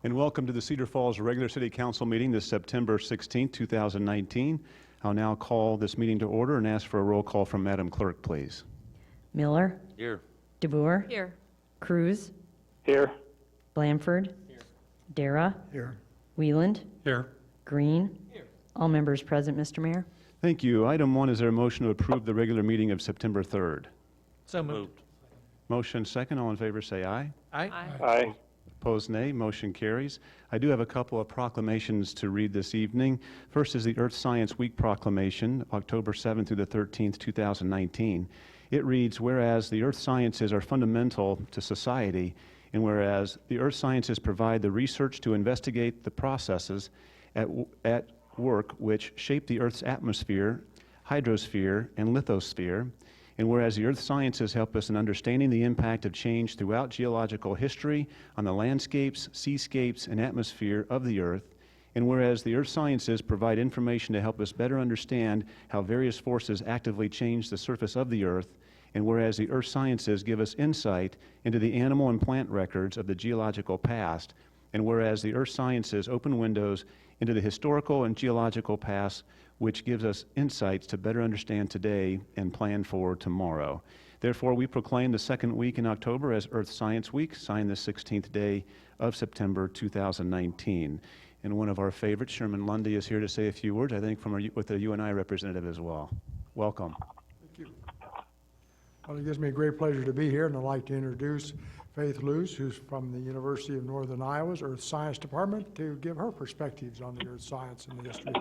And welcome to the Cedar Falls regular City Council meeting this September 16, 2019. I'll now call this meeting to order and ask for a roll call from Madam Clerk, please. Miller. Here. DeBoer. Here. Cruz. Here. Blanford. Here. Dara. Here. Wieland. Here. Green. Here. All members present, Mr. Mayor. Thank you. Item 1, is there a motion to approve the regular meeting of September 3rd? So moved. Motion second. All in favor say aye. Aye. Aye. Opposed, nay. Motion carries. I do have a couple of proclamations to read this evening. First is the Earth Science Week proclamation, October 7th through the 13th, 2019. It reads, whereas the earth sciences are fundamental to society, and whereas the earth sciences provide the research to investigate the processes at work which shape the Earth's atmosphere, hydrosphere, and lithosphere, And whereas the earth sciences help us in understanding the impact of change throughout geological history on the landscapes, seascapes, and atmosphere of the earth, and whereas the earth sciences provide information to help us better understand how various forces actively change the surface of the earth, and whereas the earth sciences give us insight into the animal and plant records of the geological past, and whereas the earth sciences open windows into the historical and geological past, which gives us insights to better understand today and plan for tomorrow. Therefore, we proclaim the second week in October as Earth Science Week, signed the 16th day of September 2019. And one of our favorites, Sherman Lundy, is here to say a few words, I think, with the UNI representative as well. Welcome. Thank you. Well, it gives me a great pleasure to be here, and I'd like to introduce Faith Luce, who's from the University of Northern Iowa's Earth Science Department, to give her perspectives on the earth science and the history.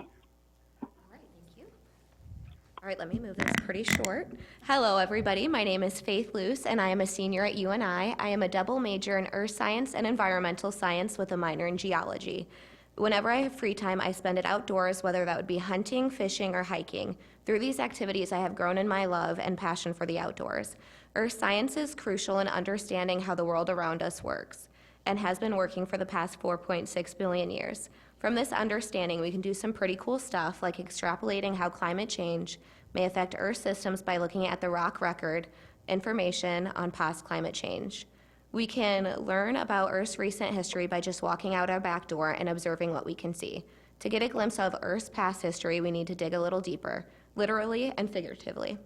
All right, let me move this pretty short. Hello, everybody. My name is Faith Luce, and I am a senior at UNI. I am a double major in earth science and environmental science with a minor in geology. Whenever I have free time, I spend it outdoors, whether that would be hunting, fishing, or hiking. Through these activities, I have grown in my love and passion for the outdoors. Earth science is crucial in understanding how the world around us works, and has been working for the past 4.6 billion years. From this understanding, we can do some pretty cool stuff, like extrapolating how climate change may affect Earth systems by looking at the rock record information on past climate change. We can learn about Earth's recent history by just walking out our back door and observing what we can see. To get a glimpse of Earth's past history, we need to dig a little deeper, literally and figuratively.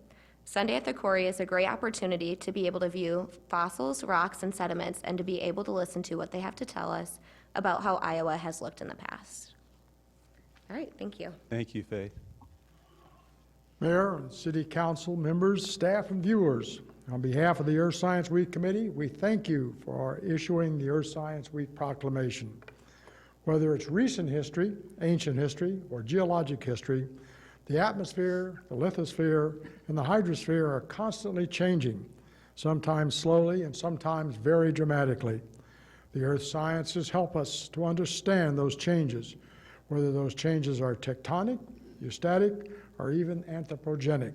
Sunday at the Quarry is a great opportunity to be able to view fossils, rocks, and sediments, and to be able to listen to what they have to tell us about how Iowa has looked in the past. All right, thank you. Thank you, Faith. Mayor and City Council members, staff, and viewers, on behalf of the Earth Science Week Committee, we thank you for issuing the Earth Science Week proclamation. Whether it's recent history, ancient history, or geologic history, the atmosphere, the lithosphere, and the hydrosphere are constantly changing, sometimes slowly and sometimes very dramatically. The earth sciences help us to understand those changes, whether those changes are tectonic, eustatic, or even anthropogenic.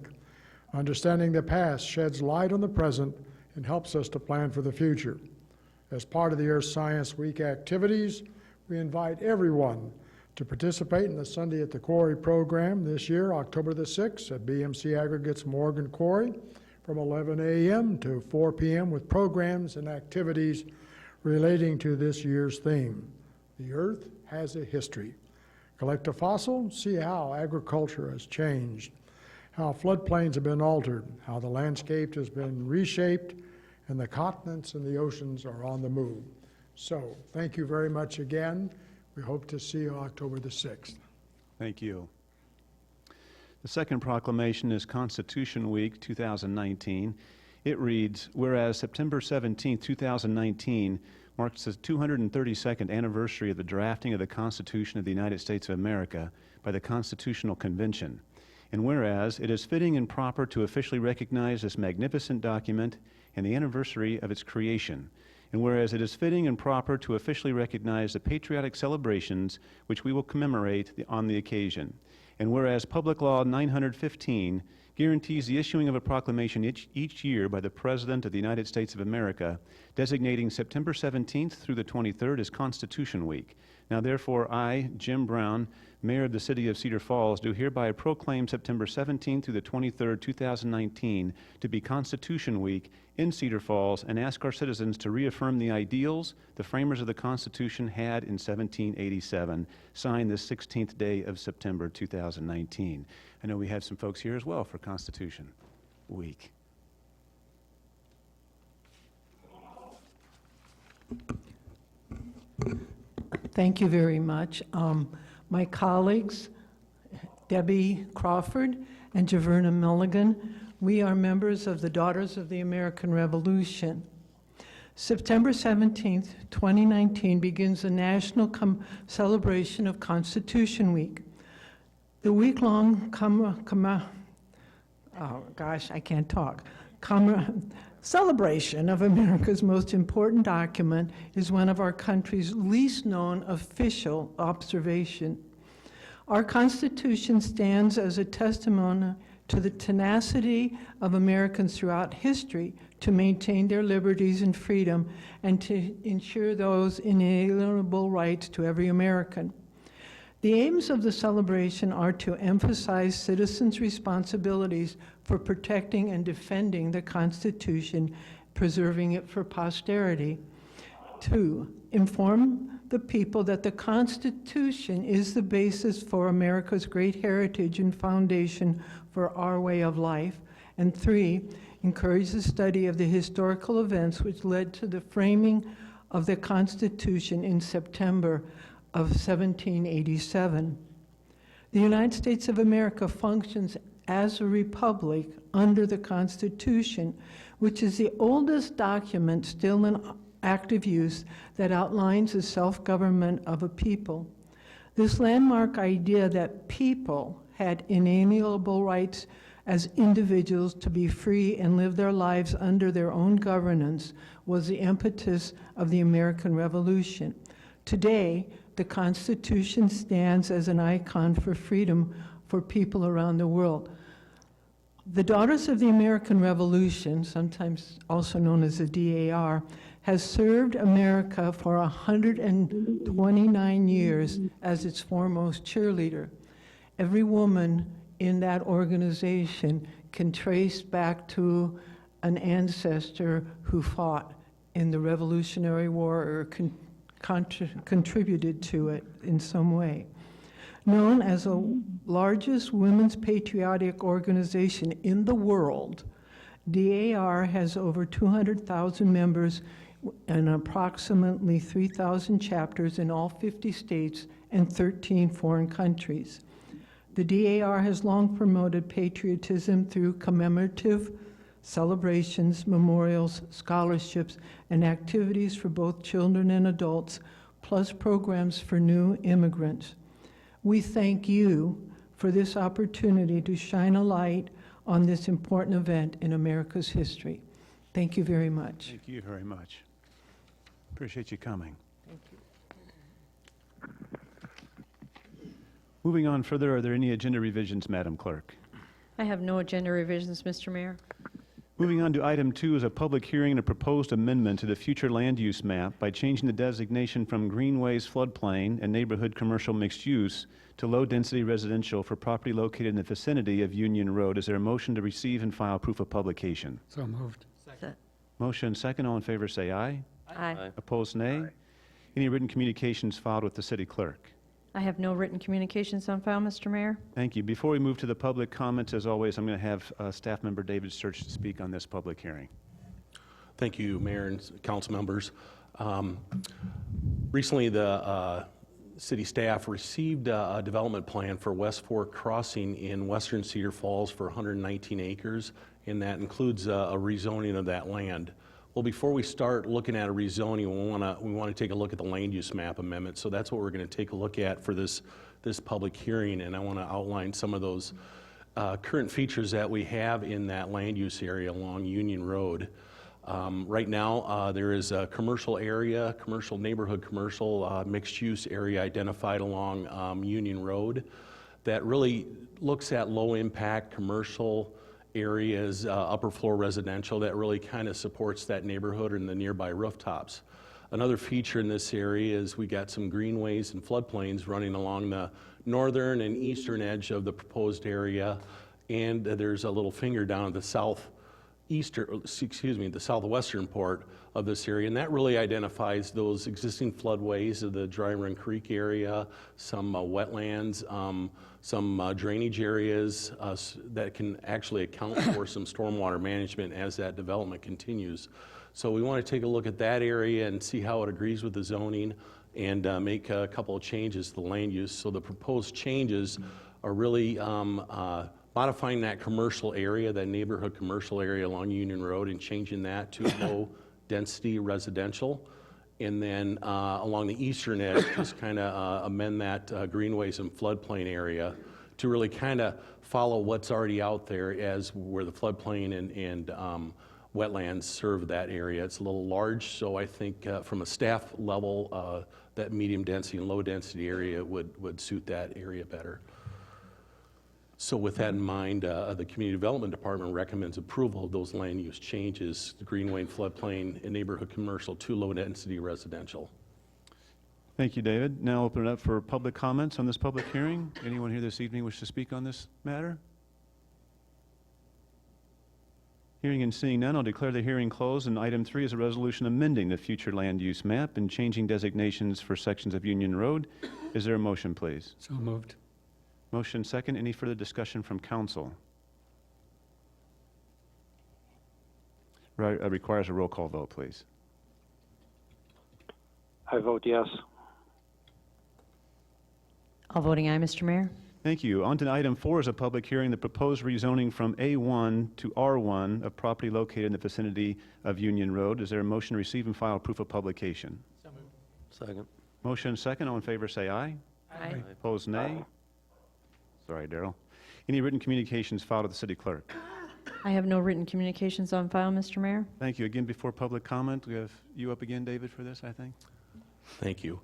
Understanding the past sheds light on the present and helps us to plan for the future. As part of the Earth Science Week activities, we invite everyone to participate in the Sunday at the Quarry program this year, October the 6th, at BMC Aggregates Morgan Quarry from 11 a.m. to 4 p.m. with programs and activities relating to this year's theme. The Earth has a history. Collect a fossil, see how agriculture has changed, how floodplains have been altered, how the landscape has been reshaped, and the continents and the oceans are on the move. So, thank you very much again. We hope to see you October the 6th. Thank you. The second proclamation is Constitution Week 2019. It reads, whereas September 17, 2019 marks the 232nd anniversary of the drafting of the Constitution of the United States of America by the Constitutional Convention. And whereas it is fitting and proper to officially recognize this magnificent document and the anniversary of its creation. And whereas it is fitting and proper to officially recognize the patriotic celebrations which we will commemorate on the occasion. And whereas Public Law 915 guarantees the issuing of a proclamation each year by the President of the United States of America, designating September 17th through the 23rd as Constitution Week. Now therefore I, Jim Brown, Mayor of the City of Cedar Falls, do hereby proclaim September 17th through the 23rd, 2019 to be Constitution Week in Cedar Falls, and ask our citizens to reaffirm the ideals the framers of the Constitution had in 1787, signed this 16th day of September 2019. I know we have some folks here as well for Constitution Week. Thank you very much. My colleagues, Debbie Crawford and Javerna Milligan, we are members of the Daughters of the American Revolution. September 17th, 2019 begins the national celebration of Constitution Week. The week-long celebration of America's most important document is one of our country's least known official observation. Our Constitution stands as a testimony to the tenacity of Americans throughout history to maintain their liberties and freedom and to ensure those inalienable rights to every American. The aims of the celebration are to emphasize citizens' responsibilities for protecting and defending the Constitution, preserving it for posterity. 2, inform the people that the Constitution is the basis for America's great heritage and foundation for our way of life. And 3, encourage the study of the historical events which led to the framing of the Constitution in September of 1787. The United States of America functions as a republic under the Constitution, which is the oldest document still in active use that outlines the self-government of a people. This landmark idea that people had inalienable rights as individuals to be free and live their lives under their own governance was the impetus of the American Revolution. Today, the Constitution stands as an icon for freedom for people around the world. The Daughters of the American Revolution, sometimes also known as the DAR, has served America for 129 years as its foremost cheerleader. Every woman in that organization can trace back to an ancestor who fought in the Revolutionary War or contributed to it in some way. Known as the largest women's patriotic organization in the world, DAR has over 200,000 members and approximately 3,000 chapters in all 50 states and 13 foreign countries. The DAR has long promoted patriotism through commemorative celebrations, memorials, scholarships, and activities for both children and adults, plus programs for new immigrants. We thank you for this opportunity to shine a light on this important event in America's history. Thank you very much. Thank you very much. Appreciate you coming. Thank you. Moving on further, are there any agenda revisions, Madam Clerk? I have no agenda revisions, Mr. Mayor. Moving on to item 2 is a public hearing and a proposed amendment to the future land use map by changing the designation from greenways, floodplain, and neighborhood commercial mixed use to low-density residential for property located in the vicinity of Union Road. Is there a motion to receive and file proof of publication? So moved. Motion second. All in favor say aye. Aye. Opposed, nay. Any written communications filed with the city clerk? I have no written communications on file, Mr. Mayor. Thank you. Before we move to the public comments, as always, I'm going to have Staff Member David Search to speak on this public hearing. Thank you, Mayor and council members. Recently, the city staff received a development plan for West Fork Crossing in western Cedar Falls for 119 acres, and that includes a rezoning of that land. Well, before we start looking at a rezoning, we want to take a look at the land use map amendment. So that's what we're going to take a look at for this public hearing, and I want to outline some of those current features that we have in that land use area along Union Road. Right now, there is a commercial area, commercial neighborhood, commercial mixed use area identified along Union Road that really looks at low impact commercial areas, upper floor residential that really kind of supports that neighborhood and the nearby rooftops. Another feature in this area is we got some greenways and floodplains running along the northern and eastern edge of the proposed area, and there's a little finger down at the the southwestern part of this area, and that really identifies those existing floodways of the Dry Run Creek area, some wetlands, some drainage areas that can actually account for some stormwater management as that development continues. So we want to take a look at that area and see how it agrees with the zoning and make a couple of changes to the land use. So the proposed changes are really modifying that commercial area, that neighborhood commercial area along Union Road, and changing that to low density residential. And then along the eastern edge, just kind of amend that greenways and floodplain area to really kind of follow what's already out there as where the floodplain and wetlands serve that area. It's a little large, so I think from a staff level, that medium density and low density area would suit that area better. So with that in mind, the Community Development Department recommends approval of those land use changes, the Greenway and floodplain and neighborhood commercial to low-density residential. Thank you, David. Now open it up for public comments on this public hearing. Anyone here this evening wish to speak on this matter? Hearing and seeing none, I'll declare the hearing closed, and item 3 is a resolution amending the future land use map and changing designations for sections of Union Road. Is there a motion, please? So moved. Motion second. Any further discussion from council? Requires a roll call vote, please. I vote yes. All voting aye, Mr. Mayor. Thank you. On to item 4 is a public hearing, the proposed rezoning from A1 to R1 of property located in the vicinity of Union Road. Is there a motion to receive and file proof of publication? So moved. Second. Motion second. All in favor say aye. Aye. Opposed, nay. Sorry, Darrell. Any written communications filed with the city clerk? I have no written communications on file, Mr. Mayor. Thank you. Again, before public comment, we have you up again, David, for this, I think. Thank you.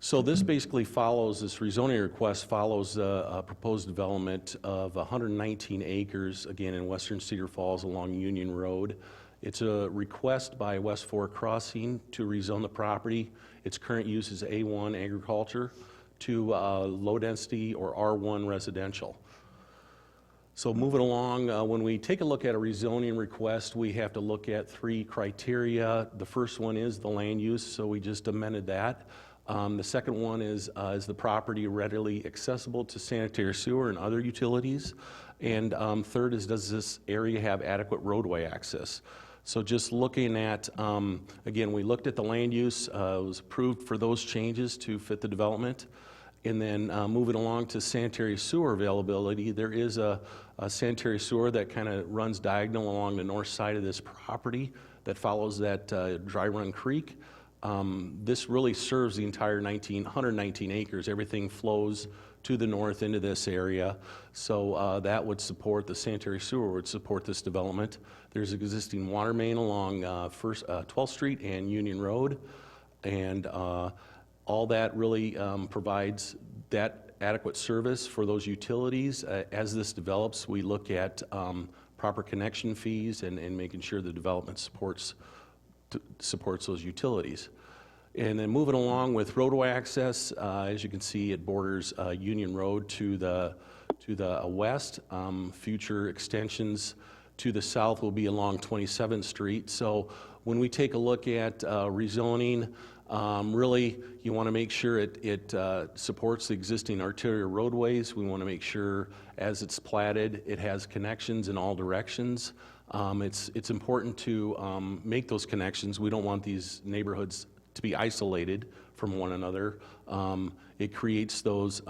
So this basically follows, this rezoning request follows a proposed development of 119 acres, again, in western Cedar Falls along Union Road. It's a request by West Fork Crossing to rezone the property. Its current use is A1 agriculture to low-density or R1 residential. So moving along, when we take a look at a rezoning request, we have to look at 3 criteria. The first one is the land use, so we just amended that. The second one is the property readily accessible to sanitary sewer and other utilities? And third is, does this area have adequate roadway access? So just looking at, again, we looked at the land use, it was approved for those changes to fit the development. And then moving along to sanitary sewer availability, there is a sanitary sewer that kind of runs diagonal along the north side of this property that follows that dry run creek. This really serves the entire 119 acres. Everything flows to the north into this area. So that would support, the sanitary sewer would support this development. There's an existing water main along 12th Street and Union Road. And all that really provides that adequate service for those utilities. As this develops, we look at proper connection fees and making sure the development supports those utilities. And then moving along with roadway access, as you can see, it borders Union Road to the west. Future extensions to the south will be along 27th Street. So when we take a look at rezoning, really, you want to make sure it supports the existing arterial roadways. We want to make sure, as it's platted, it has connections in all directions. It's important to make those connections. We don't want these neighborhoods to be isolated from one another. It creates those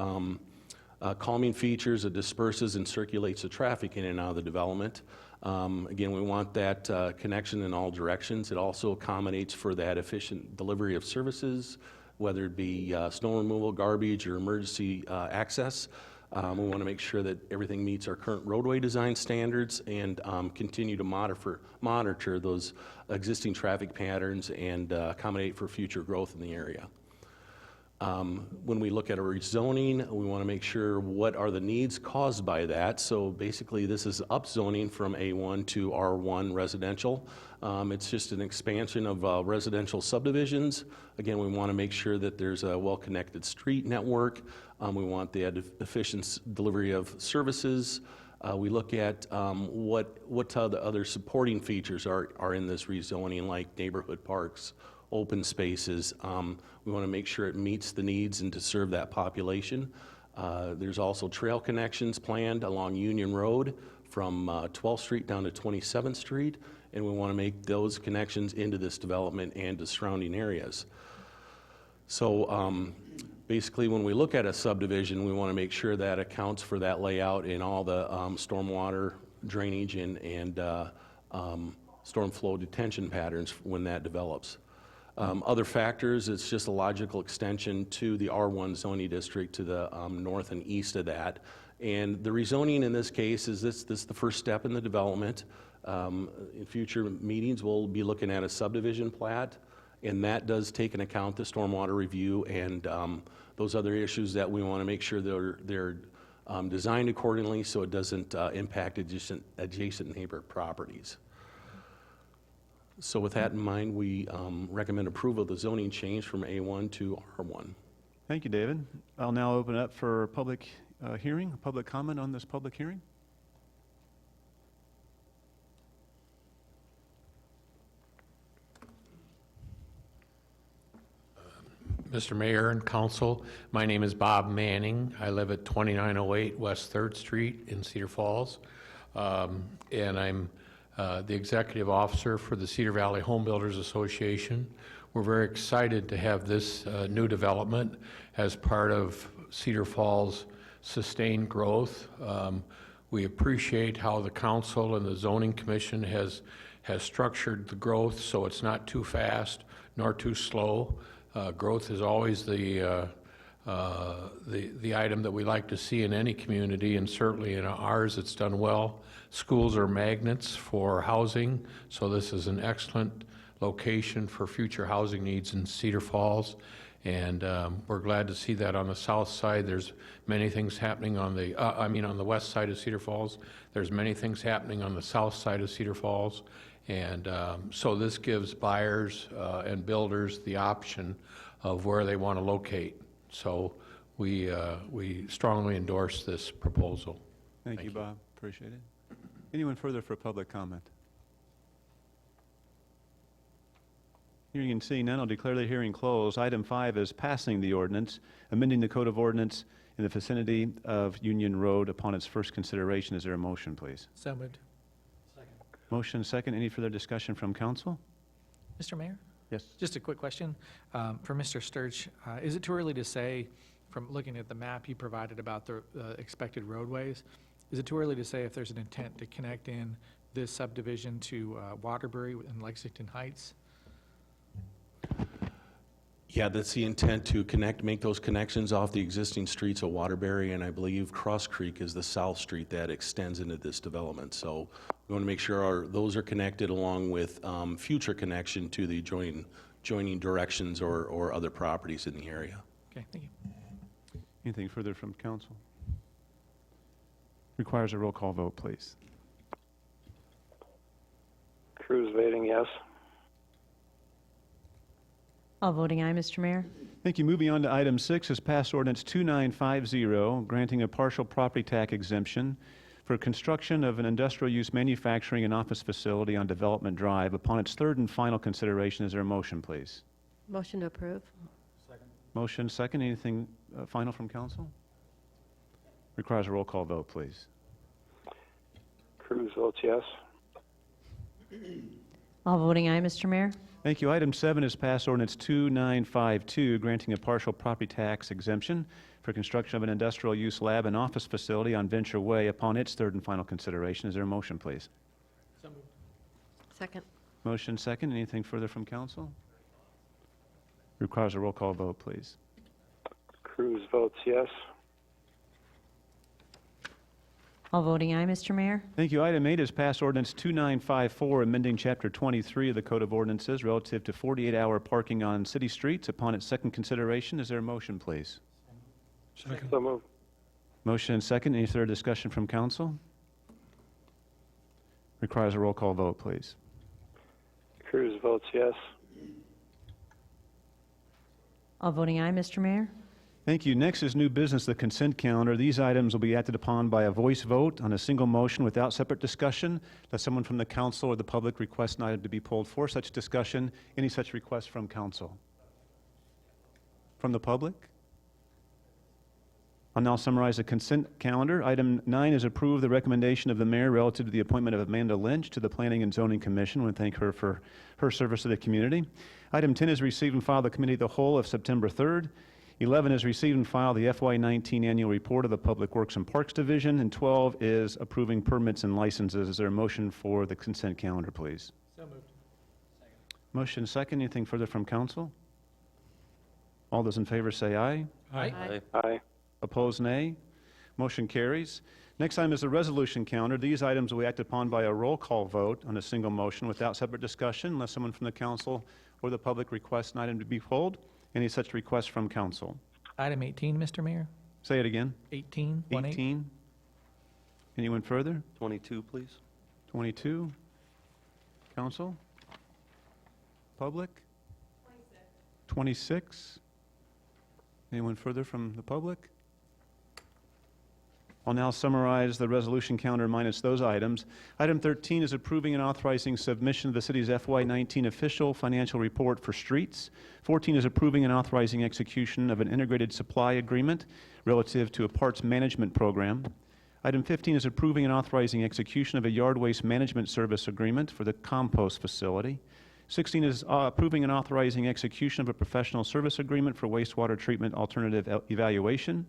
calming features. It disperses and circulates the traffic in and out of the development. Again, we want that connection in all directions. It also accommodates for that efficient delivery of services, whether it be snow removal, garbage, or emergency access. We want to make sure that everything meets our current roadway design standards and continue to monitor those existing traffic patterns and accommodate for future growth in the area. When we look at a rezoning, we want to make sure what are the needs caused by that. So basically, this is upzoning from A1 to R1 residential. It's just an expansion of residential subdivisions. Again, we want to make sure that there's a well-connected street network. We want the efficient delivery of services. We look at what other supporting features are in this rezoning, like neighborhood parks, open spaces. We want to make sure it meets the needs and to serve that population. There's also trail connections planned along Union Road from 12th Street down to 27th Street, and we want to make those connections into this development and to surrounding areas. So basically, when we look at a subdivision, we want to make sure that accounts for that layout and all the stormwater drainage and storm flow detention patterns when that develops. Other factors, it's just a logical extension to the R1 zoning district to the north and east of that. And the rezoning in this case is this the first step in the development. In future meetings, we'll be looking at a subdivision plat, and that does take into account the stormwater review and those other issues that we want to make sure they're designed accordingly so it doesn't impact adjacent neighbor properties. So with that in mind, we recommend approval of the zoning change from A1 to R1. Thank you, David. I'll now open it up for public hearing, public comment on this public hearing. Mr. Mayor and Council, my name is Bob Manning. I live at 2908 West 3rd Street in Cedar Falls, and I'm the Executive Officer for the Cedar Valley Home Builders Association. We're very excited to have this new development as part of Cedar Falls' sustained growth. We appreciate how the council and the zoning commission has structured the growth so it's not too fast nor too slow. Growth is always the item that we like to see in any community, and certainly in ours it's done well. Schools are magnets for housing, so this is an excellent location for future housing needs in Cedar Falls, and we're glad to see that on the south side. There's many things happening on the, on the west side of Cedar Falls. There's many things happening on the south side of Cedar Falls. And so this gives buyers and builders the option of where they want to locate. So we strongly endorse this proposal. Thank you, Bob. Appreciate it. Anyone further for public comment? Hearing and seeing none, I'll declare the hearing closed. Item 5 is passing the ordinance, amending the code of ordinance in the vicinity of Union Road upon its first consideration. Is there a motion, please? So moved. Motion second. Any further discussion from council? Mr. Mayor, Yes. just a quick question for Mr. Sturch. Is it too early to say, from looking at the map you provided about the expected roadways, is it too early to say if there's an intent to connect in this subdivision to Waterbury and Lexington Heights? Yeah, that's the intent, to make those connections off the existing streets of Waterbury, and I believe Cross Creek is the south street that extends into this development. So we want to make sure those are connected along with future connection to the joining directions or other properties in the area. Okay, thank you. Anything further from council? Requires a roll call vote, please. Cruz voting yes. All voting aye, Mr. Mayor. Thank you. Moving on to item 6 is passed ordinance 2950, granting a partial property tax exemption for construction of an industrial use manufacturing and office facility on Development Drive. Upon its third and final consideration, is there a motion, please? Motion to approve. Motion second. Anything final from council? Requires a roll call vote, please. Cruz votes yes. All voting aye, Mr. Mayor. Thank you. Item 7 is passed ordinance 2952, granting a partial property tax exemption for construction of an industrial use lab and office facility on Venture Way. Upon its third and final consideration, is there a motion, please? Second. Motion second. Anything further from council? Requires a roll call vote, please. Cruz votes yes. All voting aye, Mr. Mayor. Thank you. Item 8 is passed ordinance 2954, amending Chapter 23 of the Code of Ordinances relative to 48-hour parking on city streets. Upon its second consideration, is there a motion, please? So moved. Motion and second. Any further discussion from council? Requires a roll call vote, please. Cruz votes yes. All voting aye, Mr. Mayor. Thank you. Next is new business, the consent calendar. These items will be acted upon by a voice vote on a single motion without separate discussion. Does someone from the council or the public request an item to be pulled for such discussion? Any such requests from council? From the public? I'll now summarize the consent calendar. Item 9 is approve the recommendation of the mayor relative to the appointment of Amanda Lynch to the Planning and Zoning Commission. I want to thank her for her service to the community. Item 10 is receive and file the committee of the whole of September 3rd. 11 is receive and file the FY19 annual report of the Public Works and Parks Division. And 12 is approving permits and licenses. Is there a motion for the consent calendar, please? So moved. Motion second. Anything further from council? All those in favor say aye. Aye. Aye. Opposed, nay. Motion carries. Next item is the resolution calendar. These items will be acted upon by a roll call vote on a single motion without separate discussion unless someone from the council or the public requests an item to be pulled. Any such requests from council? Item 18, Mr. Mayor. Say it again. 18? 18. Anyone further? 22, please. 22. Council? Public? 26. Anyone further from the public? I'll now summarize the resolution calendar minus those items. Item 13 is approving and authorizing submission of the city's FY19 official financial report for streets. 14 is approving and authorizing execution of an integrated supply agreement relative to a parts management program. Item 15 is approving and authorizing execution of a yard waste management service agreement for the compost facility. 16 is approving and authorizing execution of a professional service agreement for wastewater treatment alternative evaluation.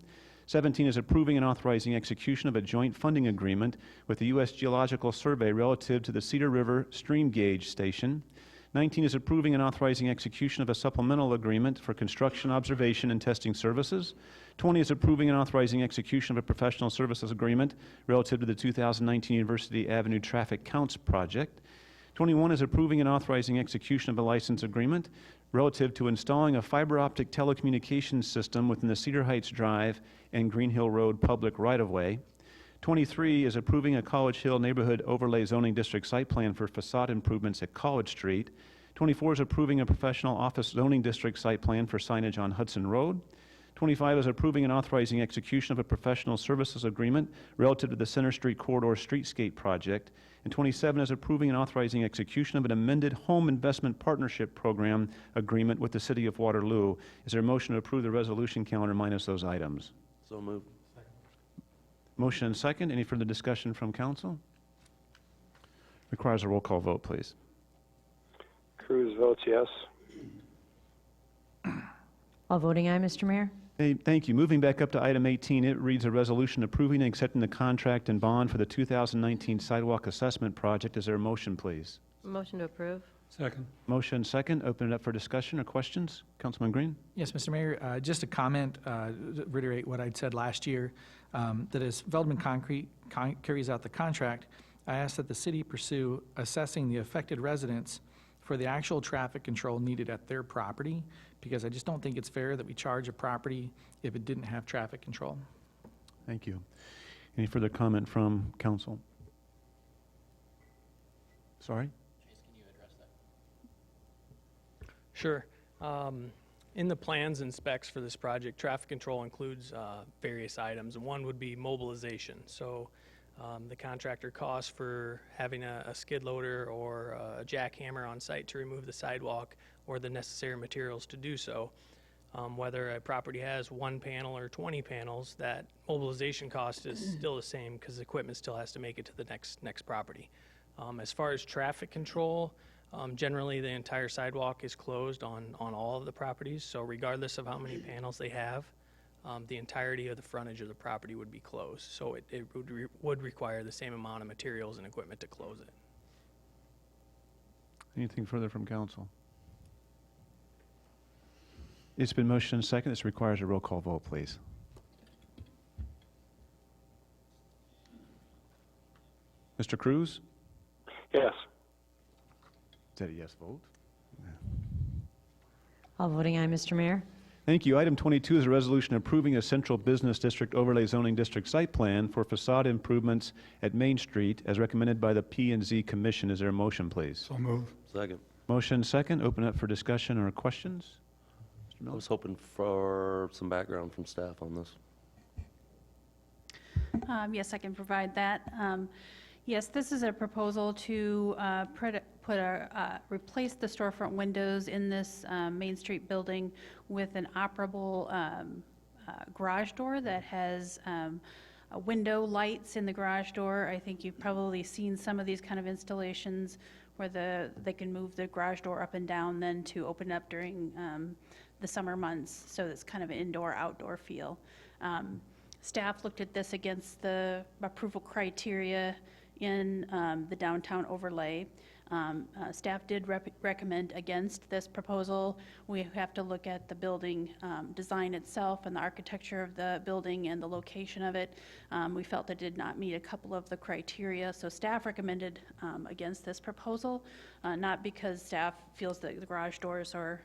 17 is approving and authorizing execution of a joint funding agreement with the U.S. Geological Survey relative to the Cedar River Stream Gauge Station. 19 is approving and authorizing execution of a supplemental agreement for construction, observation, and testing services. 20 is approving and authorizing execution of a professional services agreement relative to the 2019 University Avenue Traffic Counts project. 21 is approving and authorizing execution of a license agreement relative to installing a fiber optic telecommunications system within the Cedar Heights Drive and Green Hill Road public right-of-way. 23 is approving a College Hill Neighborhood Overlay Zoning District site plan for facade improvements at College Street. 24 is approving a professional office zoning district site plan for signage on Hudson Road. 25 is approving and authorizing execution of a professional services agreement relative to the Center Street Corridor Streetscape project. And 27 is approving and authorizing execution of an amended home investment partnership program agreement with the City of Waterloo. Is there a motion to approve the resolution calendar minus those items? So moved. Motion and second. Any further discussion from council? Requires a roll call vote, please. Cruz votes yes. All voting aye, Mr. Mayor. Hey, thank you. Moving back up to item 18, it reads a resolution approving and accepting the contract and bond for the 2019 sidewalk assessment project. Is there a motion, please? Motion to approve. Second. Motion second. Open it up for discussion or questions. Councilman Green? Yes, Mr. Mayor, just a comment, reiterate what I'd said last year, that as Feldman Concrete carries out the contract, I ask that the city pursue assessing the affected residents for the actual traffic control needed at their property, because I just don't think it's fair that we charge a property if it didn't have traffic control. Thank you. Any further comment from council? Sorry? Sure. In the plans and specs for this project, traffic control includes various items. One would be mobilization. So the contractor costs for having a skid loader or a jackhammer on site to remove the sidewalk or the necessary materials to do so. Whether a property has 1 panel or 20 panels, that mobilization cost is still the same because the equipment still has to make it to the next property. As far as traffic control, generally the entire sidewalk is closed on all of the properties, so regardless of how many panels they have, the entirety of the frontage of the property would be closed. So it would require the same amount of materials and equipment to close it. Anything further from council? It's been motioned and second. This requires a roll call vote, please. Mr. Cruz? Yes. Is that a yes vote? All voting aye, Mr. Mayor. Thank you. Item 22 is a resolution approving a central business district overlay zoning district site plan for facade improvements at Main Street as recommended by the P&Z Commission. Is there a motion, please? So moved. Second. Motion second. Open up for discussion or questions. Mr. I Miller? was hoping for some background from staff on this. Yes, I can provide that. Yes, this is a proposal to replace the storefront windows in this Main Street building with an operable garage door that has window lights in the garage door. I think you've probably seen some of these kind of installations where they can move the garage door up and down then to open up during the summer months. So it's kind of an indoor-outdoor feel. Staff looked at this against the approval criteria in the downtown overlay. Staff did recommend against this proposal. We have to look at the building design itself and the architecture of the building and the location of it. We felt it did not meet a couple of the criteria, so staff recommended against this proposal, not because staff feels that the garage doors are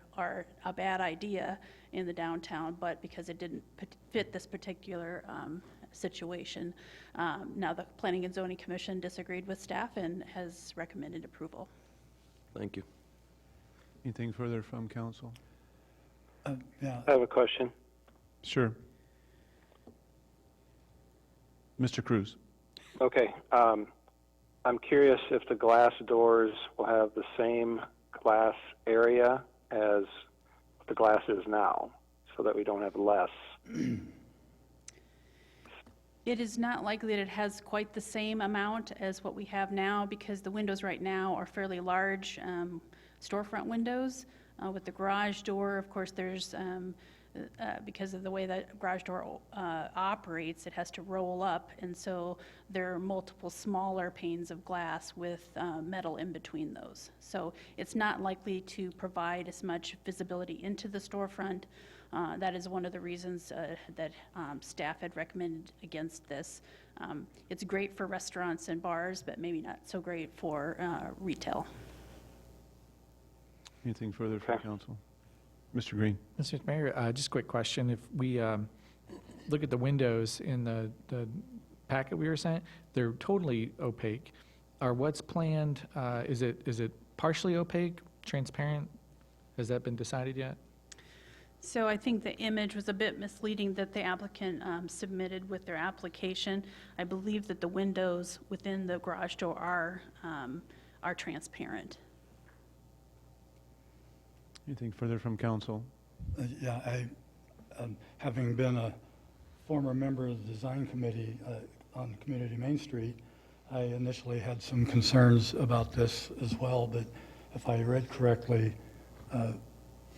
a bad idea. in the downtown, but because it didn't fit this particular situation. Now, the Planning and Zoning Commission disagreed with staff and has recommended approval. Thank you. Anything further from council? I have a question. Sure. Mr. Cruz? Okay. I'm curious if the glass doors will have the same glass area as the glass is now, so that we don't have less. It is not likely that it has quite the same amount as what we have now, because the windows right now are fairly large storefront windows. With the garage door, of course, there's, because of the way that garage door operates, it has to roll up, and so there are multiple smaller panes of glass with metal in between those. So it's not likely to provide as much visibility into the storefront. That is one of the reasons that staff had recommended against this. It's great for restaurants and bars, but maybe not so great for retail. Anything further from council? Mr. Green? Mr. Mayor, just a quick question. If we look at the windows in the packet we were sent, they're totally opaque. Are what's planned, is it partially opaque, transparent? Has that been decided yet? So I think the image was a bit misleading that the applicant submitted with their application. I believe that the windows within the garage door are transparent. Anything further from council? Having been a former member of the design committee on Community Main Street, I initially had some concerns about this as well, but if I read correctly,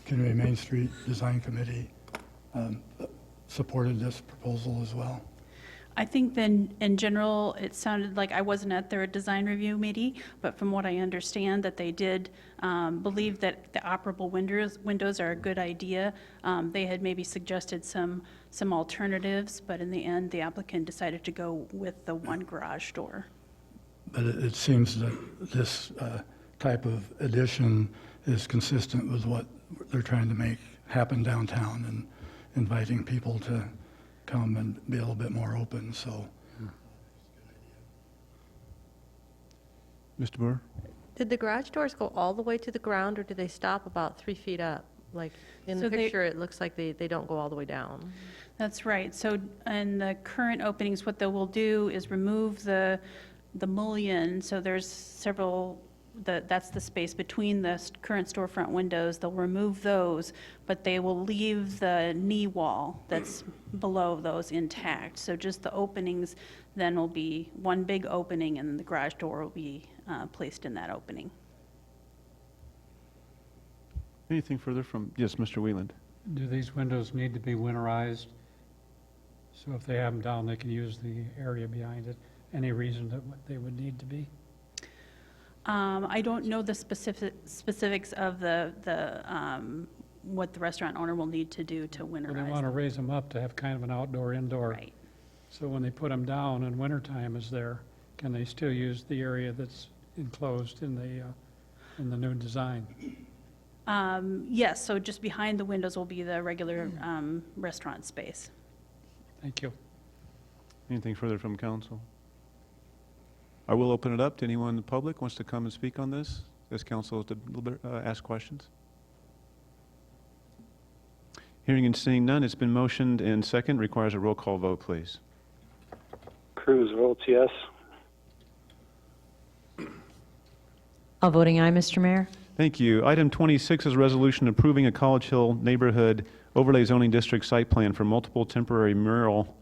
Community Main Street Design Committee supported this proposal as well. I think then, in general, it sounded like I wasn't at their design review meeting, but from what I understand, that they did believe that the operable windows are a good idea. They had maybe suggested some alternatives, but in the end, the applicant decided to go with the one garage door. But it seems that this type of addition is consistent with what they're trying to make happen downtown and inviting people to come and be a little bit more open, so. Mr. Burr? Did the garage doors go all the way to the ground, or do they stop about 3 feet up? Like, in the picture, it looks like they don't go all the way down. That's right. So in the current openings, what they will do is remove the mullion. So there's several, that's the space between the current storefront windows. They'll remove those, but they will leave the knee wall that's below those intact. So just the openings then will be one big opening, and the garage door will be placed in that opening. Anything further from, yes, Mr. Wieland? Do these windows need to be winterized? So if they have them down, they can use the area behind it? Any reason that they would need to be? I don't know the specifics of what the restaurant owner will need to do to winterize. Well, they want to raise them up to have kind of an outdoor-indoor. Right. So when they put them down and wintertime is there, can they still use the area that's enclosed in the new design? Yes, so just behind the windows will be the regular restaurant space. Thank you. Anything further from council? I will open it up to anyone in the public who wants to come and speak on this, as council to ask questions. Hearing and seeing none, it's been motioned and second. Requires a roll call vote, please. Cruz votes yes. All voting aye, Mr. Mayor. Thank you. Item 26 is a resolution approving a College Hill neighborhood overlay zoning district site plan for multiple temporary mural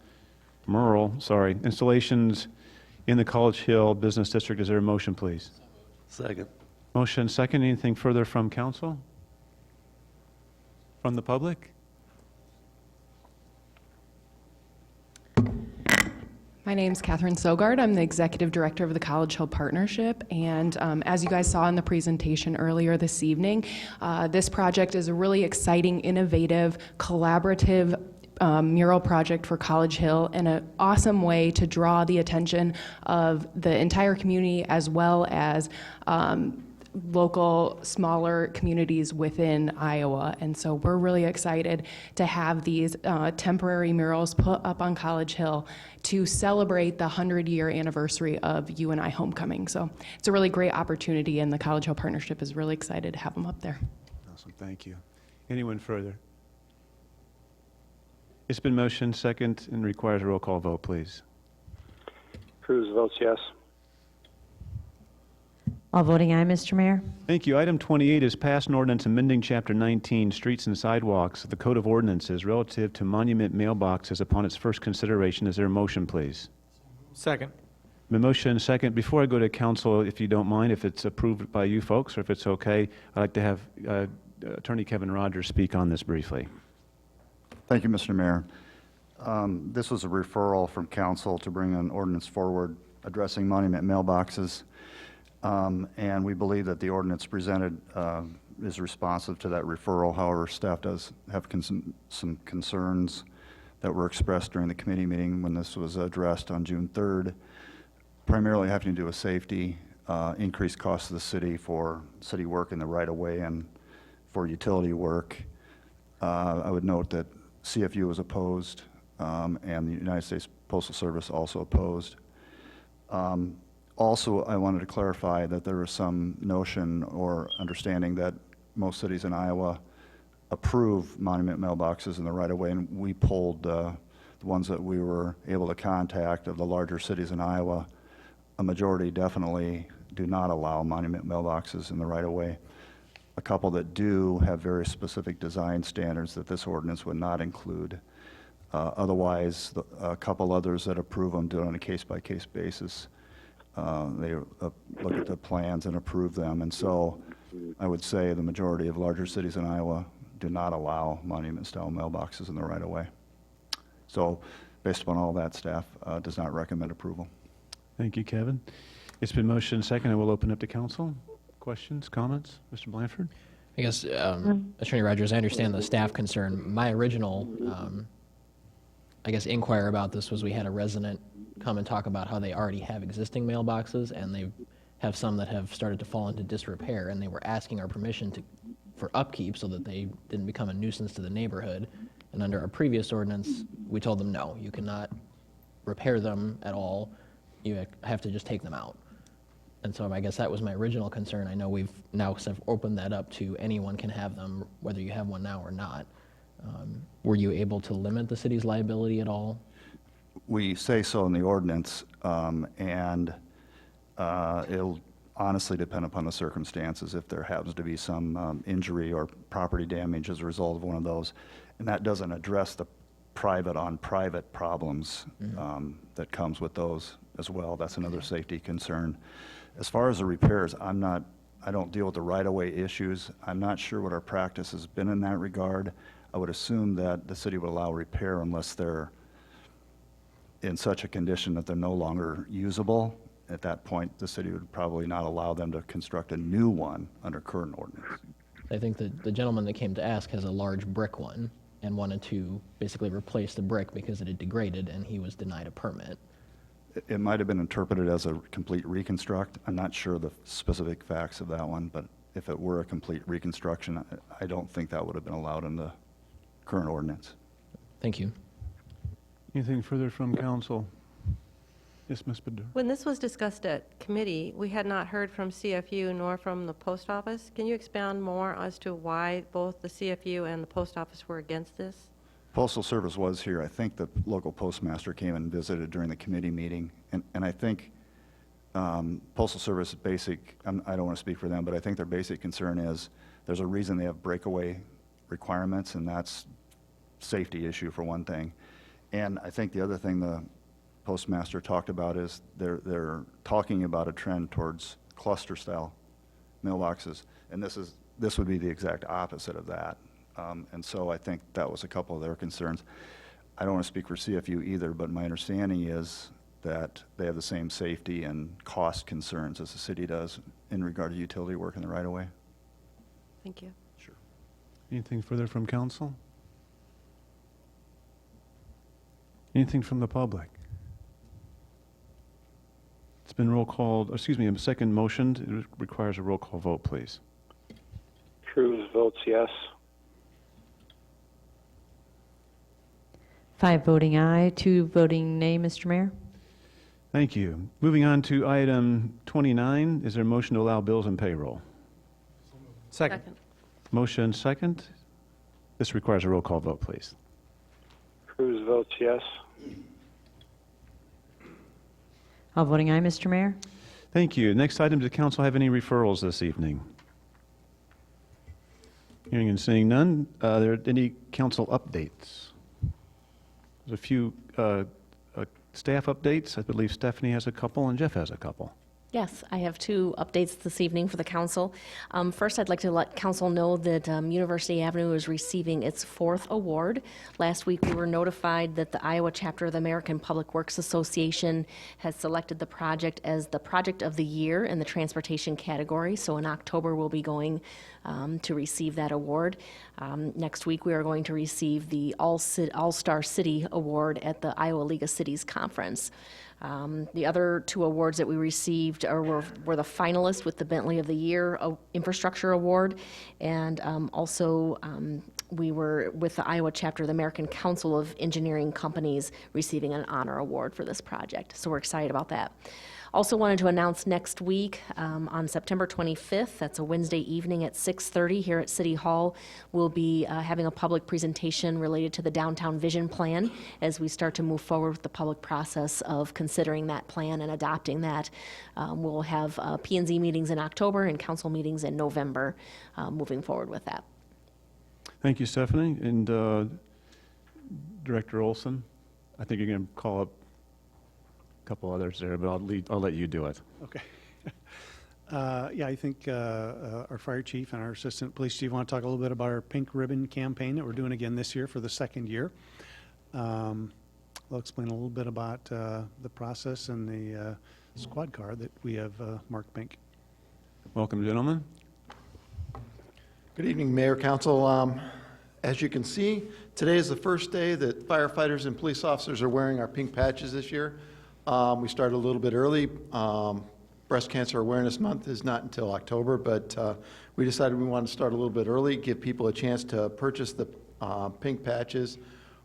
installations in the College Hill Business District. Is there a motion, please? Second. Motion second. Anything further from council? From the public? My name's Catherine Sogard. I'm the Executive Director of the College Hill Partnership, and as you guys saw in the presentation earlier this evening, this project is a really exciting, innovative, collaborative mural project for College Hill, and an awesome way to draw the attention of the entire community as well as local, smaller communities within Iowa. And so we're really excited to have these temporary murals put up on College Hill to celebrate the 100-year anniversary of UNI homecoming. So it's a really great opportunity, and the College Hill Partnership is really excited to have them up there. Awesome, thank you. Anyone further? It's been motioned, second, and requires a roll call vote, please. Cruz votes yes. All voting aye, Mr. Mayor. Thank you. Item 28 is pass an ordinance amending Chapter 19, Streets and Sidewalks of the Code of Ordinances relative to monument mailboxes upon its first consideration. Is there a motion, please? Second. The motion second. Before I go to council, if you don't mind, if it's approved by you folks or if it's okay, I'd like to have Attorney Kevin Rogers speak on this briefly. Thank you, Mr. Mayor. This was a referral from council to bring an ordinance forward addressing monument mailboxes. And we believe that the ordinance presented is responsive to that referral. However, staff does have some concerns that were expressed during the committee meeting when this was addressed on June 3rd, primarily having to do with safety, increased costs to the city for city work in the right-of-way and for utility work. I would note that CFU was opposed, and the United States Postal Service also opposed. Also, I wanted to clarify that there was some notion or understanding that most cities in Iowa approve monument mailboxes in the right-of-way, and we polled the ones that we were able to contact of the larger cities in Iowa. A majority definitely do not allow monument mailboxes in the right-of-way. A couple that do have very specific design standards that this ordinance would not include. Otherwise, a couple others that approve them do it on a case-by-case basis. They look at the plans and approve them. And so I would say the majority of larger cities in Iowa do not allow monument-style mailboxes in the right-of-way. So based upon all that, staff does not recommend approval. Thank you, Kevin. It's been motioned second. I will open up to council. Questions, comments? Mr. Blanford? I guess, Attorney Rogers, I understand the staff concern. My original, I guess, inquire about this was we had a resident come and talk about how they already have existing mailboxes, and they have some that have started to fall into disrepair, and they were asking our permission for upkeep so that they didn't become a nuisance to the neighborhood. And under our previous ordinance, we told them, no, you cannot repair them at all. You have to just take them out. And so I guess that was my original concern. I know we've now opened that up to anyone can have them, whether you have one now or not. Were you able to limit the city's liability at all? We say so in the ordinance, and it'll honestly depend upon the circumstances if there happens to be some injury or property damage as a result of one of those. And that doesn't address the private-on-private problems that comes with those as well. That's another safety concern. As far as the repairs, I don't deal with the right-of-way issues. I'm not sure what our practice has been in that regard. I would assume that the city would allow repair unless they're in such a condition that they're no longer usable. At that point, the city would probably not allow them to construct a new one under current ordinance. I think that the gentleman that came to ask has a large brick one and wanted to basically replace the brick because it had degraded, and he was denied a permit. It might have been interpreted as a complete reconstruct. I'm not sure the specific facts of that one, but if it were a complete reconstruction, I don't think that would have been allowed in the current ordinance. Thank you. Anything further from council? Yes, Ms. Badur. When this was discussed at committee, we had not heard from CFU nor from the post office. Can you expound more as to why both the CFU and the post office were against this? Postal Service was here. I think the local postmaster came and visited during the committee meeting. And I think Postal Service basic, I don't want to speak for them, but I think their basic concern is there's a reason they have breakaway requirements, and that's safety issue for one thing. And I think the other thing the postmaster talked about is they're talking about a trend towards cluster-style mailboxes, and this would be the exact opposite of that. And so I think that was a couple of their concerns. I don't want to speak for CFU either, but my understanding is that they have the same safety and cost concerns as the city does in regard to utility work in the right-of-way. Thank you. Sure. Anything further from council? Anything from the public? It's been roll called, excuse me, a second motioned. It requires a roll call vote, please. Cruz votes yes. 5 voting aye, 2 voting nay, Mr. Mayor. Thank you. Moving on to item 29, is there a motion to allow bills and payroll? Second. Motion second. This requires a roll call vote, please. Cruz votes yes. All voting aye, Mr. Mayor. Thank you. Next item, does the council have any referrals this evening? Hearing and seeing none, are there any council updates? There's a few staff updates. I believe Stephanie has a couple and Jeff has a couple. Yes, I have 2 updates this evening for the council. First, I'd like to let council know that University Avenue is receiving its 4th award. Last week, we were notified that the Iowa chapter of the American Public Works Association has selected the project as the Project of the Year in the transportation category. So in October, we'll be going to receive that award. Next week, we are going to receive the All-Star City Award at the Iowa League of Cities Conference. The other 2 awards that we received were the finalists with the Bentley of the Year Infrastructure Award, and also we were with the Iowa chapter of the American Council of Engineering Companies receiving an honor award for this project. So we're excited about that. Also wanted to announce next week on September 25th, that's a Wednesday evening at 6:30 here at City Hall, we'll be having a public presentation related to the Downtown Vision Plan as we start to move forward with the public process of considering that plan and adopting that. We'll have P&Z meetings in October and council meetings in November moving forward with that. Thank you, Stephanie. And Director Olson, I think you're going to call up couple others there, but I'll let you do it. Okay. Yeah, I think our fire chief and our assistant police chief want to talk a little bit about our pink ribbon campaign that we're doing again this year for the 2nd year. They'll explain a little bit about the process and the squad car that we have marked pink. Welcome, gentlemen. Good evening, Mayor, Council. As you can see, today is the first day that firefighters and police officers are wearing our pink patches this year. We started a little bit early. Breast Cancer Awareness Month is not until October, but we decided we wanted to start a little bit early, give people a chance to purchase the pink patches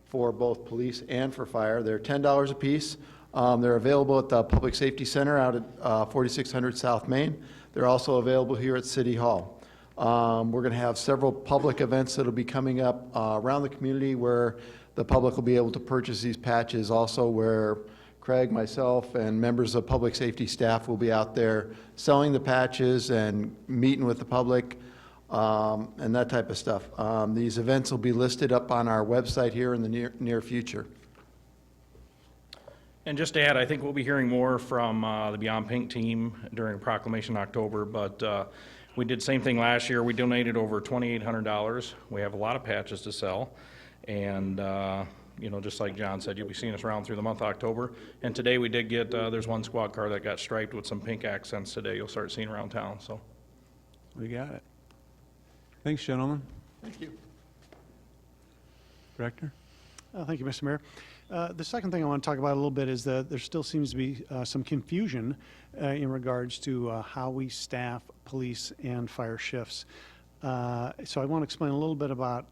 for both police and for fire. They're $10 a piece. They're available at the Public Safety Center out at 4600 South Main. They're also available here at City Hall. We're going to have several public events that will be coming up around the community where the public will be able to purchase these patches, also where Craig, myself, and members of public safety staff will be out there selling the patches and meeting with the public and that type of stuff. These events will be listed up on our website here in the near future. And just to add, I think we'll be hearing more from the Beyond Pink team during Proclamation October, but we did the same thing last year. We donated over $2,800. We have a lot of patches to sell, and you know, just like John said, you'll be seeing us around through the month of October. And today we did get, there's one squad car that got striped with some pink accents today. You'll start seeing around town, so. We got it. Thanks, gentlemen. Thank you. Director? Thank you, Mr. Mayor. The second thing I want to talk about a little bit is that there still seems to be some confusion in regards to how we staff police and fire shifts. So I want to explain a little bit about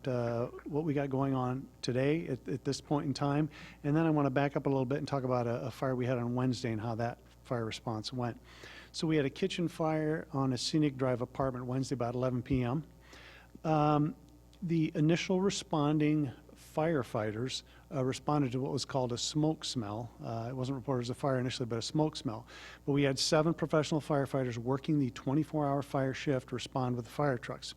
what we got going on today at this point in time, and then I want to back up a little bit and talk about a fire we had on Wednesday and how that fire response went. So we had a kitchen fire on a Scenic Drive apartment Wednesday about 11 p.m. The initial responding firefighters responded to what was called a smoke smell. It wasn't reported as a fire initially, but a smoke smell. But we had 7 professional firefighters working the 24-hour fire shift respond with the fire trucks.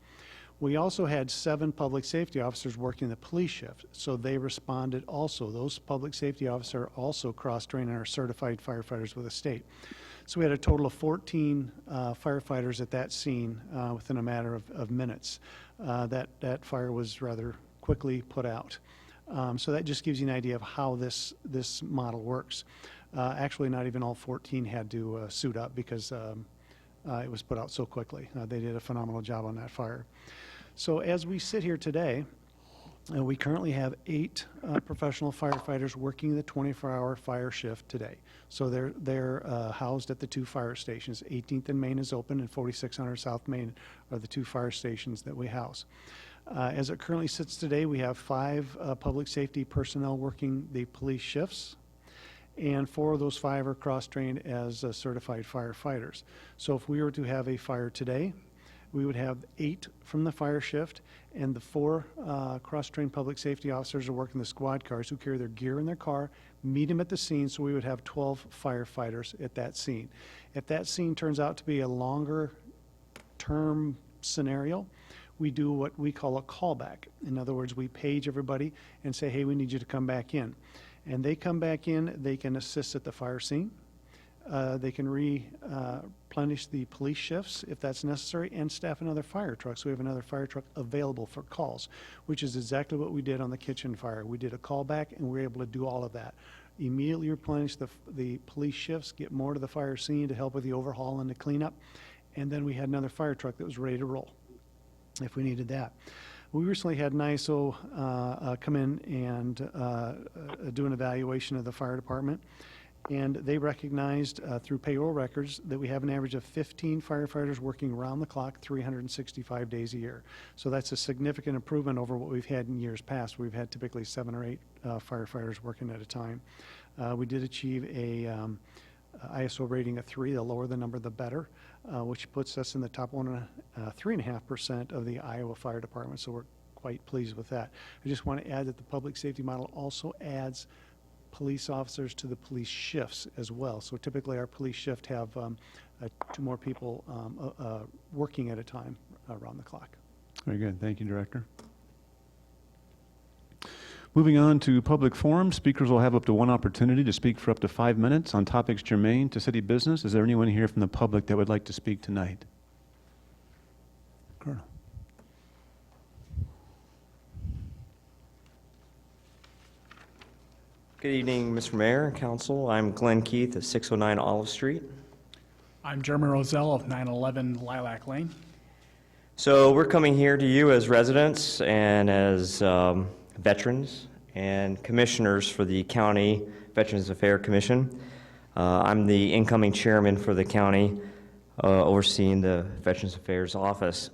We also had 7 public safety officers working the police shift, so they responded also. Those public safety officers also cross-trained and are certified firefighters with the state. So we had a total of 14 firefighters at that scene within a matter of minutes. That fire was rather quickly put out. So that just gives you an idea of how this model works. Actually, not even all 14 had to suit up because it was put out so quickly. They did a phenomenal job on that fire. So as we sit here today, We currently have 8 professional firefighters working the 24-hour fire shift today. So they're housed at the 2 fire stations. 18th and Main is open, and 4600 South Main are the 2 fire stations that we house. As it currently sits today, we have 5 public safety personnel working the police shifts, and 4 of those 5 are cross-trained as certified firefighters. So if we were to have a fire today, we would have 8 from the fire shift, and the 4 cross-trained public safety officers are working the squad cars who carry their gear in their car, meet them at the scene, so we would have 12 firefighters at that scene. If that scene turns out to be a longer term scenario, we do what we call a callback. In other words, we page everybody and say, hey, we need you to come back in. And they come back in, they can assist at the fire scene. They can replenish the police shifts if that's necessary, and staff another fire truck. So we have another fire truck available for calls, which is exactly what we did on the kitchen fire. We did a callback, and we were able to do all of that. Immediately replenish the police shifts, get more to the fire scene to help with the overhaul and the cleanup, and then we had another fire truck that was ready to roll if we needed that. We recently had NISO come in and do an evaluation of the fire department. And they recognized through payroll records that we have an average of 15 firefighters working around the clock 365 days a year. So that's a significant improvement over what we've had in years past. We've had typically 7 or 8 firefighters working at a time. We did achieve a ISO rating of 3. The lower the number, the better, which puts us in the top 3.5% of the Iowa Fire Department. So we're quite pleased with that. I just want to add that the public safety model also adds police officers to the police shifts as well. So typically our police shift have 2 more people working at a time around the clock. Very good. Thank you, Director. Moving on to public forum, speakers will have up to 1 opportunity to speak for up to 5 minutes on topics germane to city business. Is there anyone here from the public that would like to speak tonight? Colonel. Good evening, Mr. Mayor and Council. I'm Glenn Keith at 609 Olive Street. I'm Jeremy Roselle of 911 Lilac Lane. So we're coming here to you as residents and as veterans and commissioners for the County Veterans Affairs Commission. I'm the incoming chairman for the county overseeing the Veterans Affairs Office.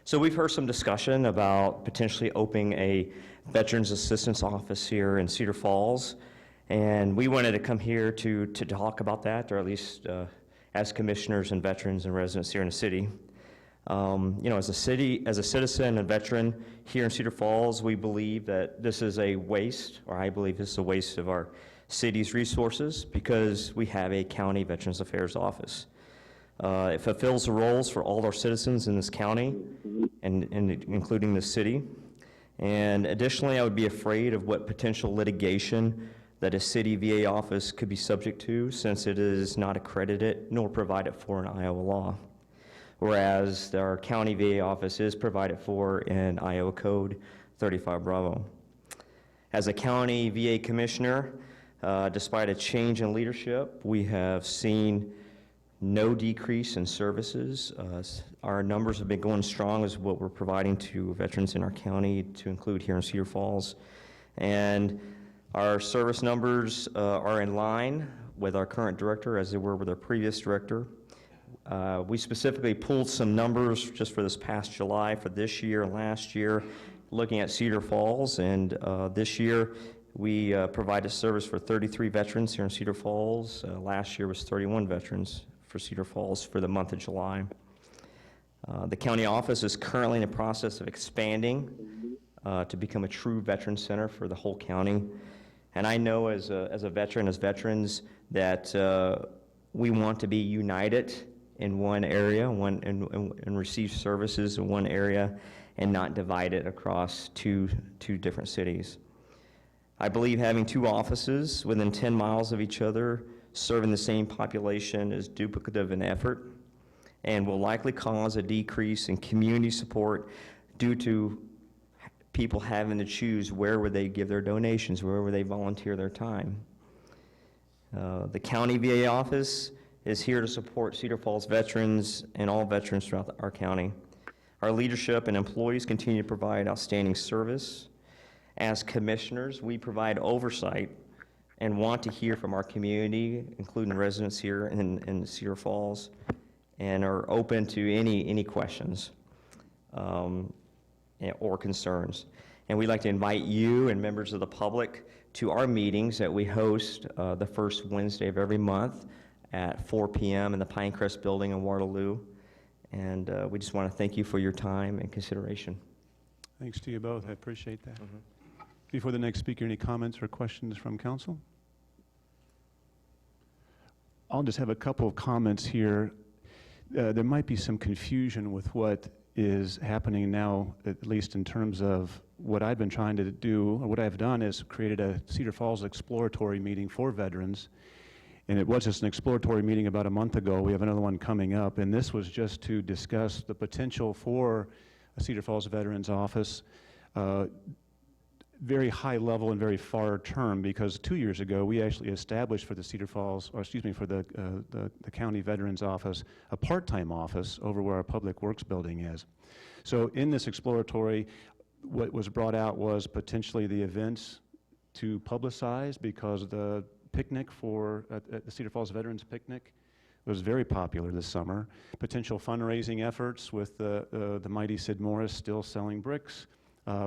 So we've heard some discussion about potentially opening a Veterans Assistance Office here in Cedar Falls, and we wanted to come here to talk about that, or at least as commissioners and veterans and residents here in the city. You know, as a citizen and veteran here in Cedar Falls, we believe that this is a waste, or I believe this is a waste of our city's resources, because we have a county Veterans Affairs Office. It fulfills the roles for all our citizens in this county, and including the city. And additionally, I would be afraid of what potential litigation that a city VA office could be subject to, since it is not accredited nor provided for in Iowa law, whereas our county VA office is provided for in Iowa Code 35 Bravo. As a county VA commissioner, despite a change in leadership, we have seen no decrease in services. Our numbers have been going strong as what we're providing to veterans in our county, to include here in Cedar Falls. And our service numbers are in line with our current director as they were with our previous director. We specifically pulled some numbers just for this past July for this year and last year, looking at Cedar Falls. And this year, we provided service for 33 veterans here in Cedar Falls. Last year was 31 veterans for Cedar Falls for the month of July. The county office is currently in the process of expanding to become a true veteran center for the whole county. And I know as a veteran, as veterans, that we want to be united in one area and receive services in one area and not divided across two different cities. I believe having 2 offices within 10 miles of each other serving the same population is duplicative in effort and will likely cause a decrease in community support due to people having to choose where would they give their donations, where would they volunteer their time. The county VA office is here to support Cedar Falls veterans and all veterans throughout our county. Our leadership and employees continue to provide outstanding service. As commissioners, we provide oversight and want to hear from our community, including residents here in Cedar Falls, and are open to any questions or concerns. And we'd like to invite you and members of the public to our meetings that we host the first Wednesday of every month at 4 p.m. in the Pinecrest Building in Waterloo. And we just want to thank you for your time and consideration. Thanks to you both. I appreciate that. Before the next speaker, any comments or questions from council? I'll just have a couple of comments here. There might be some confusion with what is happening now, at least in terms of what I've been trying to do, or what I've done is created a Cedar Falls exploratory meeting for veterans. And it was just an exploratory meeting about a month ago. We have another one coming up, and this was just to discuss the potential for a Cedar Falls Veterans Office, very high level and very far term, because 2 years ago we actually established for the Cedar Falls, or excuse me, for the County Veterans Office, a part-time office over where our Public Works building is. So in this exploratory, what was brought out was potentially the events to publicize, because the picnic at the Cedar Falls Veterans Picnic was very popular this summer. Potential fundraising efforts with the mighty Sid Morris still selling bricks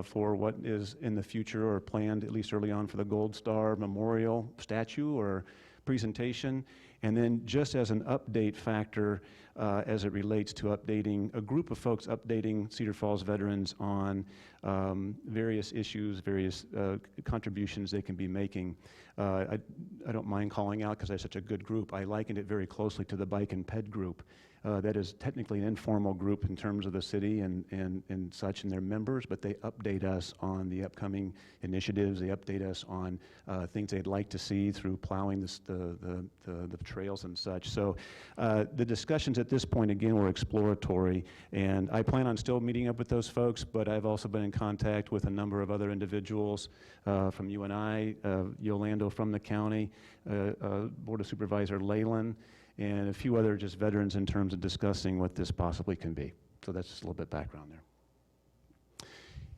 for what is in the future or planned, at least early on, for the Gold Star Memorial statue or presentation. And then just as an update factor as it relates to updating, a group of folks updating Cedar Falls veterans on various issues, various contributions they can be making. I don't mind calling out because I have such a good group. I likened it very closely to the Bike and Ped group. That is technically an informal group in terms of the city and such and their members, but they update us on the upcoming initiatives. They update us on things they'd like to see through plowing the trails and such. So the discussions at this point, again, were exploratory, and I plan on still meeting up with those folks, but I've also been in contact with a number of other individuals from UNI, Yolando from the county, Board of Supervisor Leyland, and a few other just veterans in terms of discussing what this possibly can be. So that's just a little bit background there.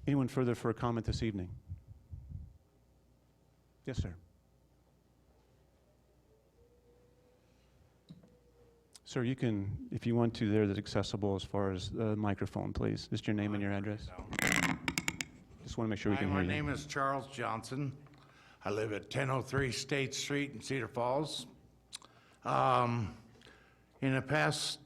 Anyone further for a comment this evening? Yes, sir. Sir, you can, if you want to, there, that's accessible as far as the microphone, please. Just your name and your address. Just want to make sure we can hear you. My name is Charles Johnson. I live at 1003 State Street in Cedar Falls. In the past,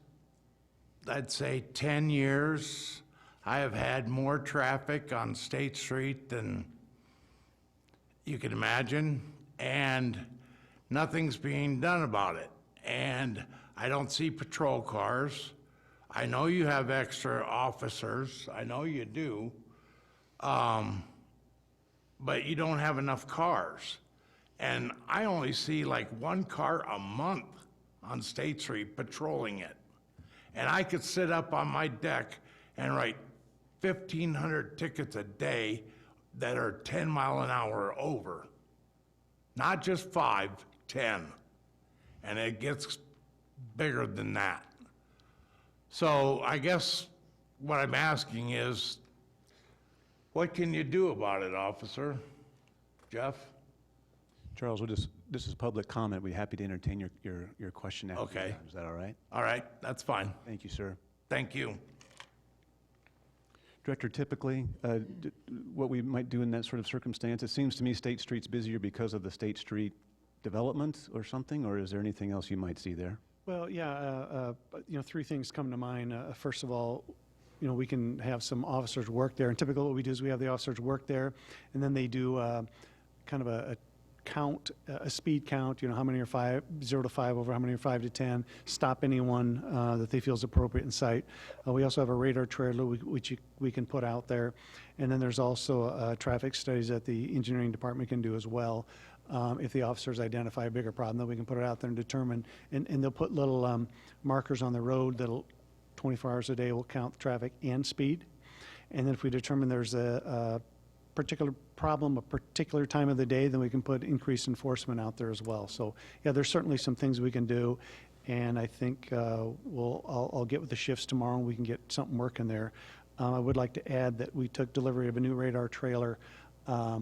I'd say 10 years, I have had more traffic on State Street than you can imagine, and nothing's being done about it. And I don't see patrol cars. I know you have extra officers. I know you do. But you don't have enough cars. And I only see like one car a month on State Street patrolling it. And I could sit up on my deck and write 1,500 tickets a day that are 10 mile an hour or over. Not just 5, 10. And it gets bigger than that. So I guess what I'm asking is, what can you do about it, officer? Jeff? Charles, this is public comment. We'd be happy to entertain your question after. Okay. Is that all right? All right, that's fine. Thank you, sir. Thank you. Director, typically, what we might do in that sort of circumstance, it seems to me State Street's busier because of the State Street development or something, or is there anything else you might see there? Well, yeah, three things come to mind. First of all, we can have some officers work there, and typically what we do is we have the officers work there, and then they do kind of a count, a speed count, how many are 0 to 5 over, how many are 5 to 10, stop anyone that they feel is appropriate in sight. We also have a radar trailer which we can put out there, and then there's also traffic studies that the engineering department can do as well. If the officers identify a bigger problem, then we can put it out there and determine, and they'll put little markers on the road that'll 24 hours a day will count traffic and speed. And then if we determine there's a particular problem, a particular time of the day, then we can put increased enforcement out there as well. So yeah, there's certainly some things we can do. and I think I'll get with the shifts tomorrow and we can get something working there. I would like to add that we took delivery of a new radar trailer, I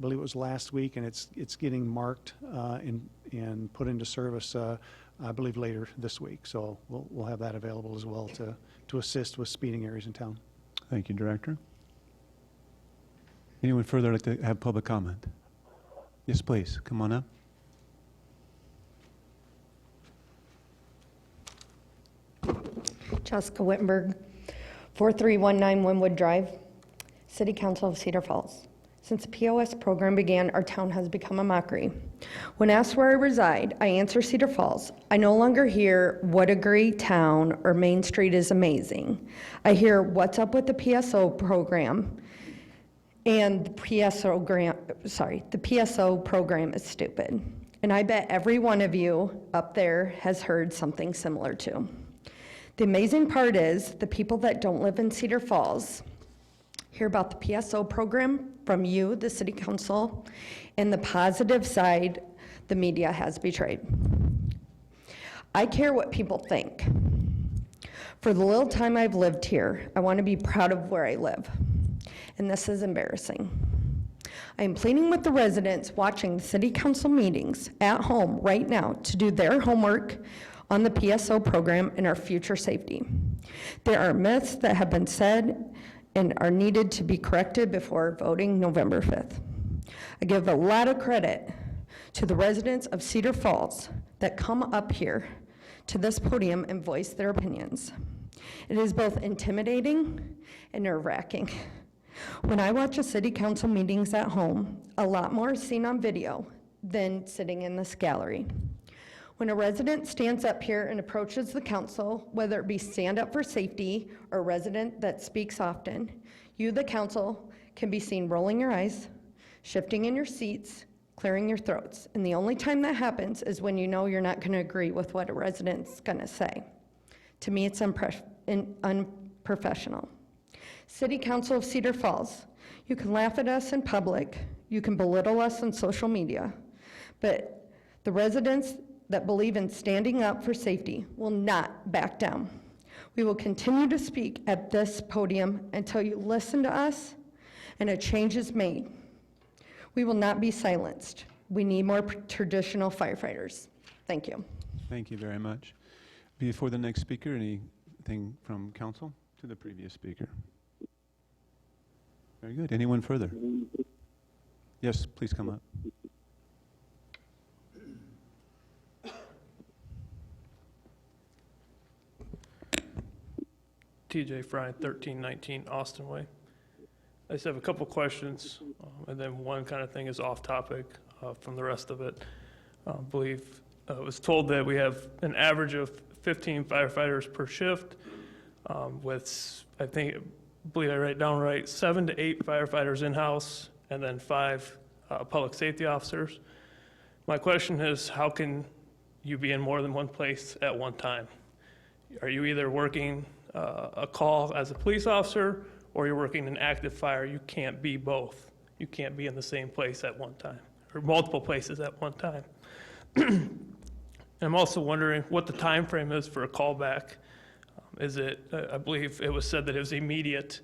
believe it was last week, and it's getting marked and put into service, I believe, later this week. So we'll have that available as well to assist with speeding areas in town. Thank you, Director. Anyone further like to have public comment? Yes, please. Come on up. Jessica Wittenberg, 4319 Winwood Drive, City Council of Cedar Falls. Since the POS program began, our town has become a mockery. When asked where I reside, I answer Cedar Falls. I no longer hear what a great town or Main Street is amazing. I hear what's up with the PSO program, and the PSO program is stupid. And I bet every one of you up there has heard something similar too. The amazing part is the people that don't live in Cedar Falls hear about the PSO program from you, the City Council, and the positive side the media has betrayed. I care what people think. For the little time I've lived here, I want to be proud of where I live, and this is embarrassing. I am pleading with the residents watching the City Council meetings at home right now to do their homework on the PSO program and our future safety. There are myths that have been said and are needed to be corrected before voting November 5th. I give a lot of credit to the residents of Cedar Falls that come up here to this podium and voice their opinions. It is both intimidating and nerve-wracking. When I watch the City Council meetings at home, a lot more is seen on video than sitting in this gallery. When a resident stands up here and approaches the council, whether it be stand up for safety or a resident that speaks often, you, the council, can be seen rolling your eyes, shifting in your seats, clearing your throats. And the only time that happens is when you know you're not going to agree with what a resident's going to say. To me, it's unprofessional. City Council of Cedar Falls, you can laugh at us in public, you can belittle us on social media, but the residents that believe in standing up for safety will not back down. We will continue to speak at this podium until you listen to us and a change is made. We will not be silenced. We need more traditional firefighters. Thank you. Thank you very much. Before the next speaker, anything from council to the previous speaker? Very good. Anyone further? Yes, please come up. TJ Fry, 1319 Austin Way. I just have a couple questions, and then one kind of thing is off topic from the rest of it. I believe I was told that we have an average of 15 firefighters per shift, with, I believe I write down right, 7 to 8 firefighters in-house, and then 5 public safety officers. My question is, how can you be in more than one place at one time? Are you either working a call as a police officer, or you're working an active fire? You can't be both. You can't be in the same place at one time, or multiple places at one time. And I'm also wondering what the time frame is for a callback. Is it, I believe it was said that it was immediate.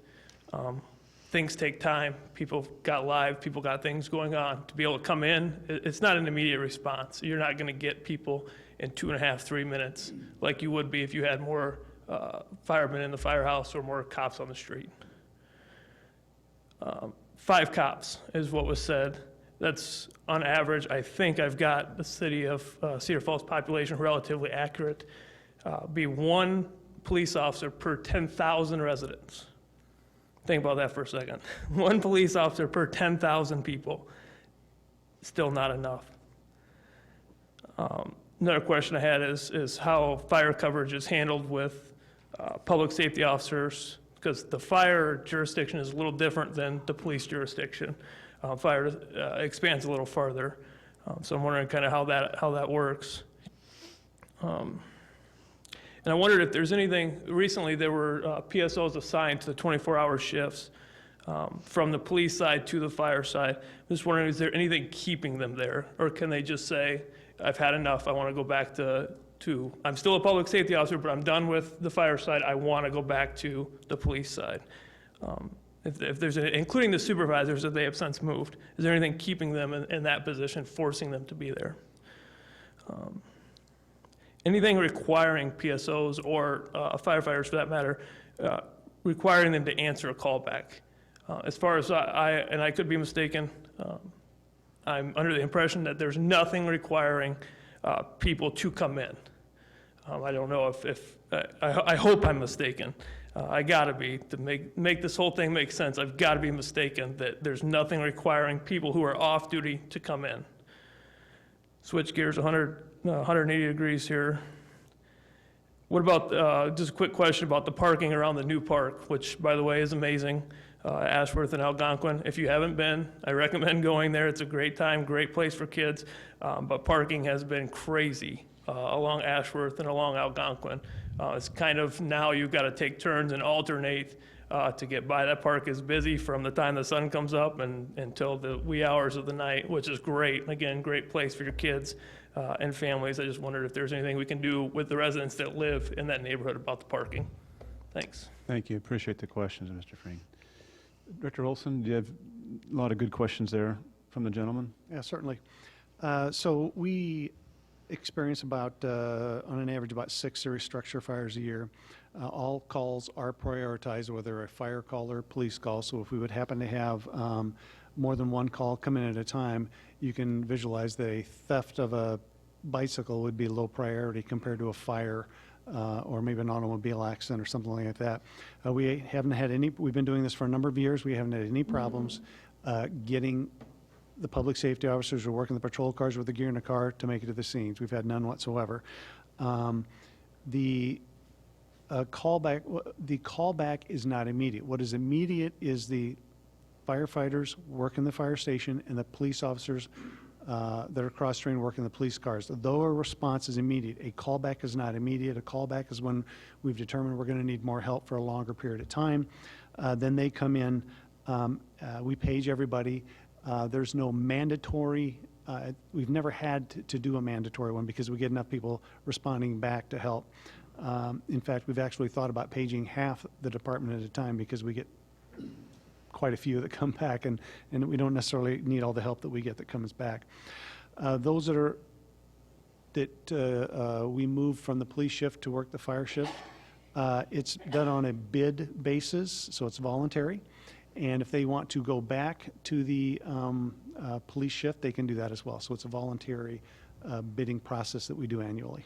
Things take time. People got live, people got things going on. To be able to come in, it's not an immediate response. You're not gonna get people in 2.5, 3 minutes like you would be if you had more firemen in the firehouse or more cops on the street. 5 cops is what was said. That's on average. I think I've got the city of Cedar Falls population relatively accurate. Be 1 police officer per 10,000 residents. Think about that for a second. 1 police officer per 10,000 people. Still not enough. Another question I had is how fire coverage is handled with public safety officers, because the fire jurisdiction is a little different than the police jurisdiction. Fire expands a little farther, so I'm wondering kind of how that works. And I wondered if there's anything. Recently, there were PSOs assigned to the 24-hour shifts from the police side to the fire side. I'm just wondering, is there anything keeping them there, or can they just say, "I've had enough. I want to go back to I'm still a public safety officer, but I'm done with the fire side. I want to go back to the police side. If there's, including the supervisors, if they have since moved, is there anything keeping them in that position, forcing them to be there? Anything requiring PSOs or firefighters, for that matter, requiring them to answer a callback. As far as I could be mistaken, I'm under the impression that there's nothing requiring people to come in. I don't know if I hope I'm mistaken. I gotta be, to make this whole thing make sense, I've gotta be mistaken that there's nothing requiring people who are off duty to come in. Switch gears 180 degrees here. What about, just a quick question about the parking around the new park, which, by the way, is amazing, Ashworth and Algonquin. If you haven't been, I recommend going there. It's a great time, great place for kids, but parking has been crazy along Ashworth and along Algonquin. It's kind of now you've got to take turns and alternate to get by. That park is busy from the time the sun comes up and until the wee hours of the night, which is great. Again, great place for your kids and families. I just wondered if there's anything we can do with the residents that live in that neighborhood about the parking. Thanks. Thank you. Appreciate the questions, Mr. Freen. Director Olson, do you have a lot of good questions there from the gentleman? Yeah, certainly. So we experience about, on an average, about 6 serious structure fires a year. All calls are prioritized, whether a fire call or a police call. So if we would happen to have more than one call come in at a time, you can visualize that a theft of a bicycle would be low priority compared to a fire or maybe an automobile accident or something like that. We haven't had any, we've been doing this for a number of years. We haven't had any problems getting the public safety officers who are working the patrol cars with the gear in the car to make it to the scenes. We've had none whatsoever. The callback is not immediate. What is immediate is the firefighters working the fire station and the police officers that are cross-trained working the police cars. Though a response is immediate, a callback is not immediate. A callback is when we've determined we're going to need more help for a longer period of time. Then they come in, we page everybody. There's no mandatory, we've never had to do a mandatory one because we get enough people responding back to help. In fact, we've actually thought about paging half the department at a time because we get quite a few that come back, and we don't necessarily need all the help that we get that comes back. Those that we move from the police shift to work the fire shift, it's done on a bid basis, so it's voluntary. And if they want to go back to the police shift, they can do that as well. So it's a voluntary bidding process that we do annually.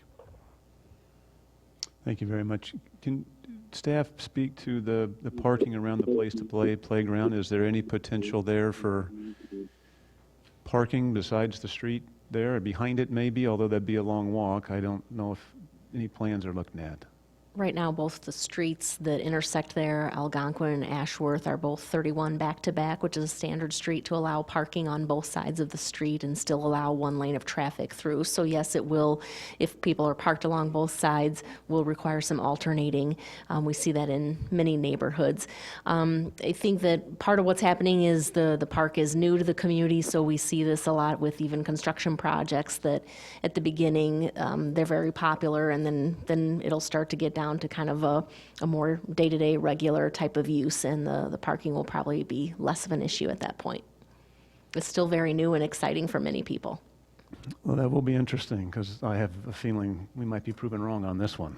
Thank you very much. Can staff speak to the parking around the place to play playground? Is there any potential there for parking besides the street there or behind it maybe, although that'd be a long walk? I don't know if any plans are looked at. Right now, both the streets that intersect there, Algonquin and Ashworth, are both 31 back-to-back, which is a standard street to allow parking on both sides of the street and still allow one lane of traffic through. So yes, it will, if people are parked along both sides, will require some alternating. We see that in many neighborhoods. I think that part of what's happening is the park is new to the community, so we see this a lot with even construction projects that at the beginning, they're very popular, and then it'll start to get down to kind of a more day-to-day regular type of use, and the parking will probably be less of an issue at that point. It's still very new and exciting for many people. Well, that will be interesting because I have a feeling we might be proven wrong on this one.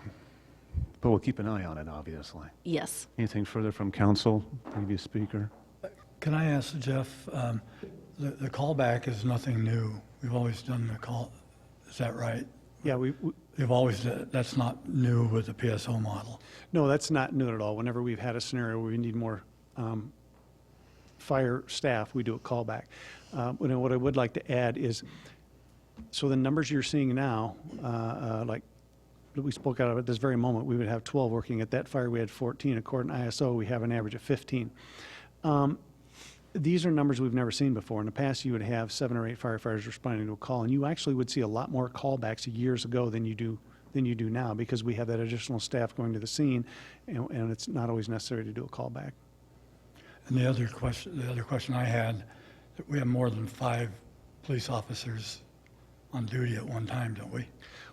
But we'll keep an eye on it, obviously. Yes. Anything further from council, previous speaker? Can I ask Jeff, the callback is nothing new. We've always done the call, is that right? Yeah, We've always, that's not new with the PSO model. No, that's not new at all. Whenever we've had a scenario where we need more fire staff, we do a callback. What I would like to add is, so the numbers you're seeing now, like we spoke out of at this very moment, we would have 12 working. At that fire, we had 14. According to ISO, we have an average of 15. These are numbers we've never seen before. In the past, you would have 7 or 8 firefighters responding to a call, and you actually would see a lot more callbacks years ago than you do now, because we have that additional staff going to the scene, and it's not always necessary to do a callback. And the other question I had, we have more than 5 police officers on duty at one time, don't we?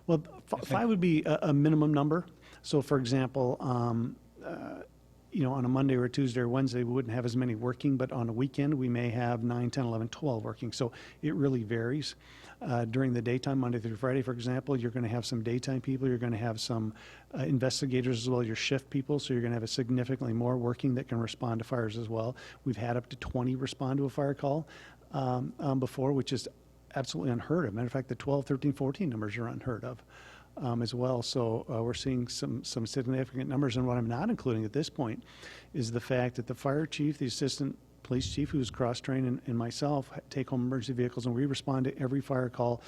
Well, five would be a minimum number. So for example, on a Monday or a Tuesday or Wednesday, we wouldn't have as many working, but on a weekend, we may have 9, 10, 11, 12 working. So it really varies. During the daytime, Monday through Friday, for example, you're going to have some daytime people, you're going to have some investigators as well, your shift people, so you're going to have a significantly more working that can respond to fires as well. We've had up to 20 respond to a fire call before, which is absolutely unheard of. Matter of fact, the 12, 13, 14 numbers are unheard of as well. So we're seeing some significant numbers. And what I'm not including at this point is the fact that the fire chief, the assistant police chief, who's cross-trained, and myself take home emergency vehicles, and we respond to every fire call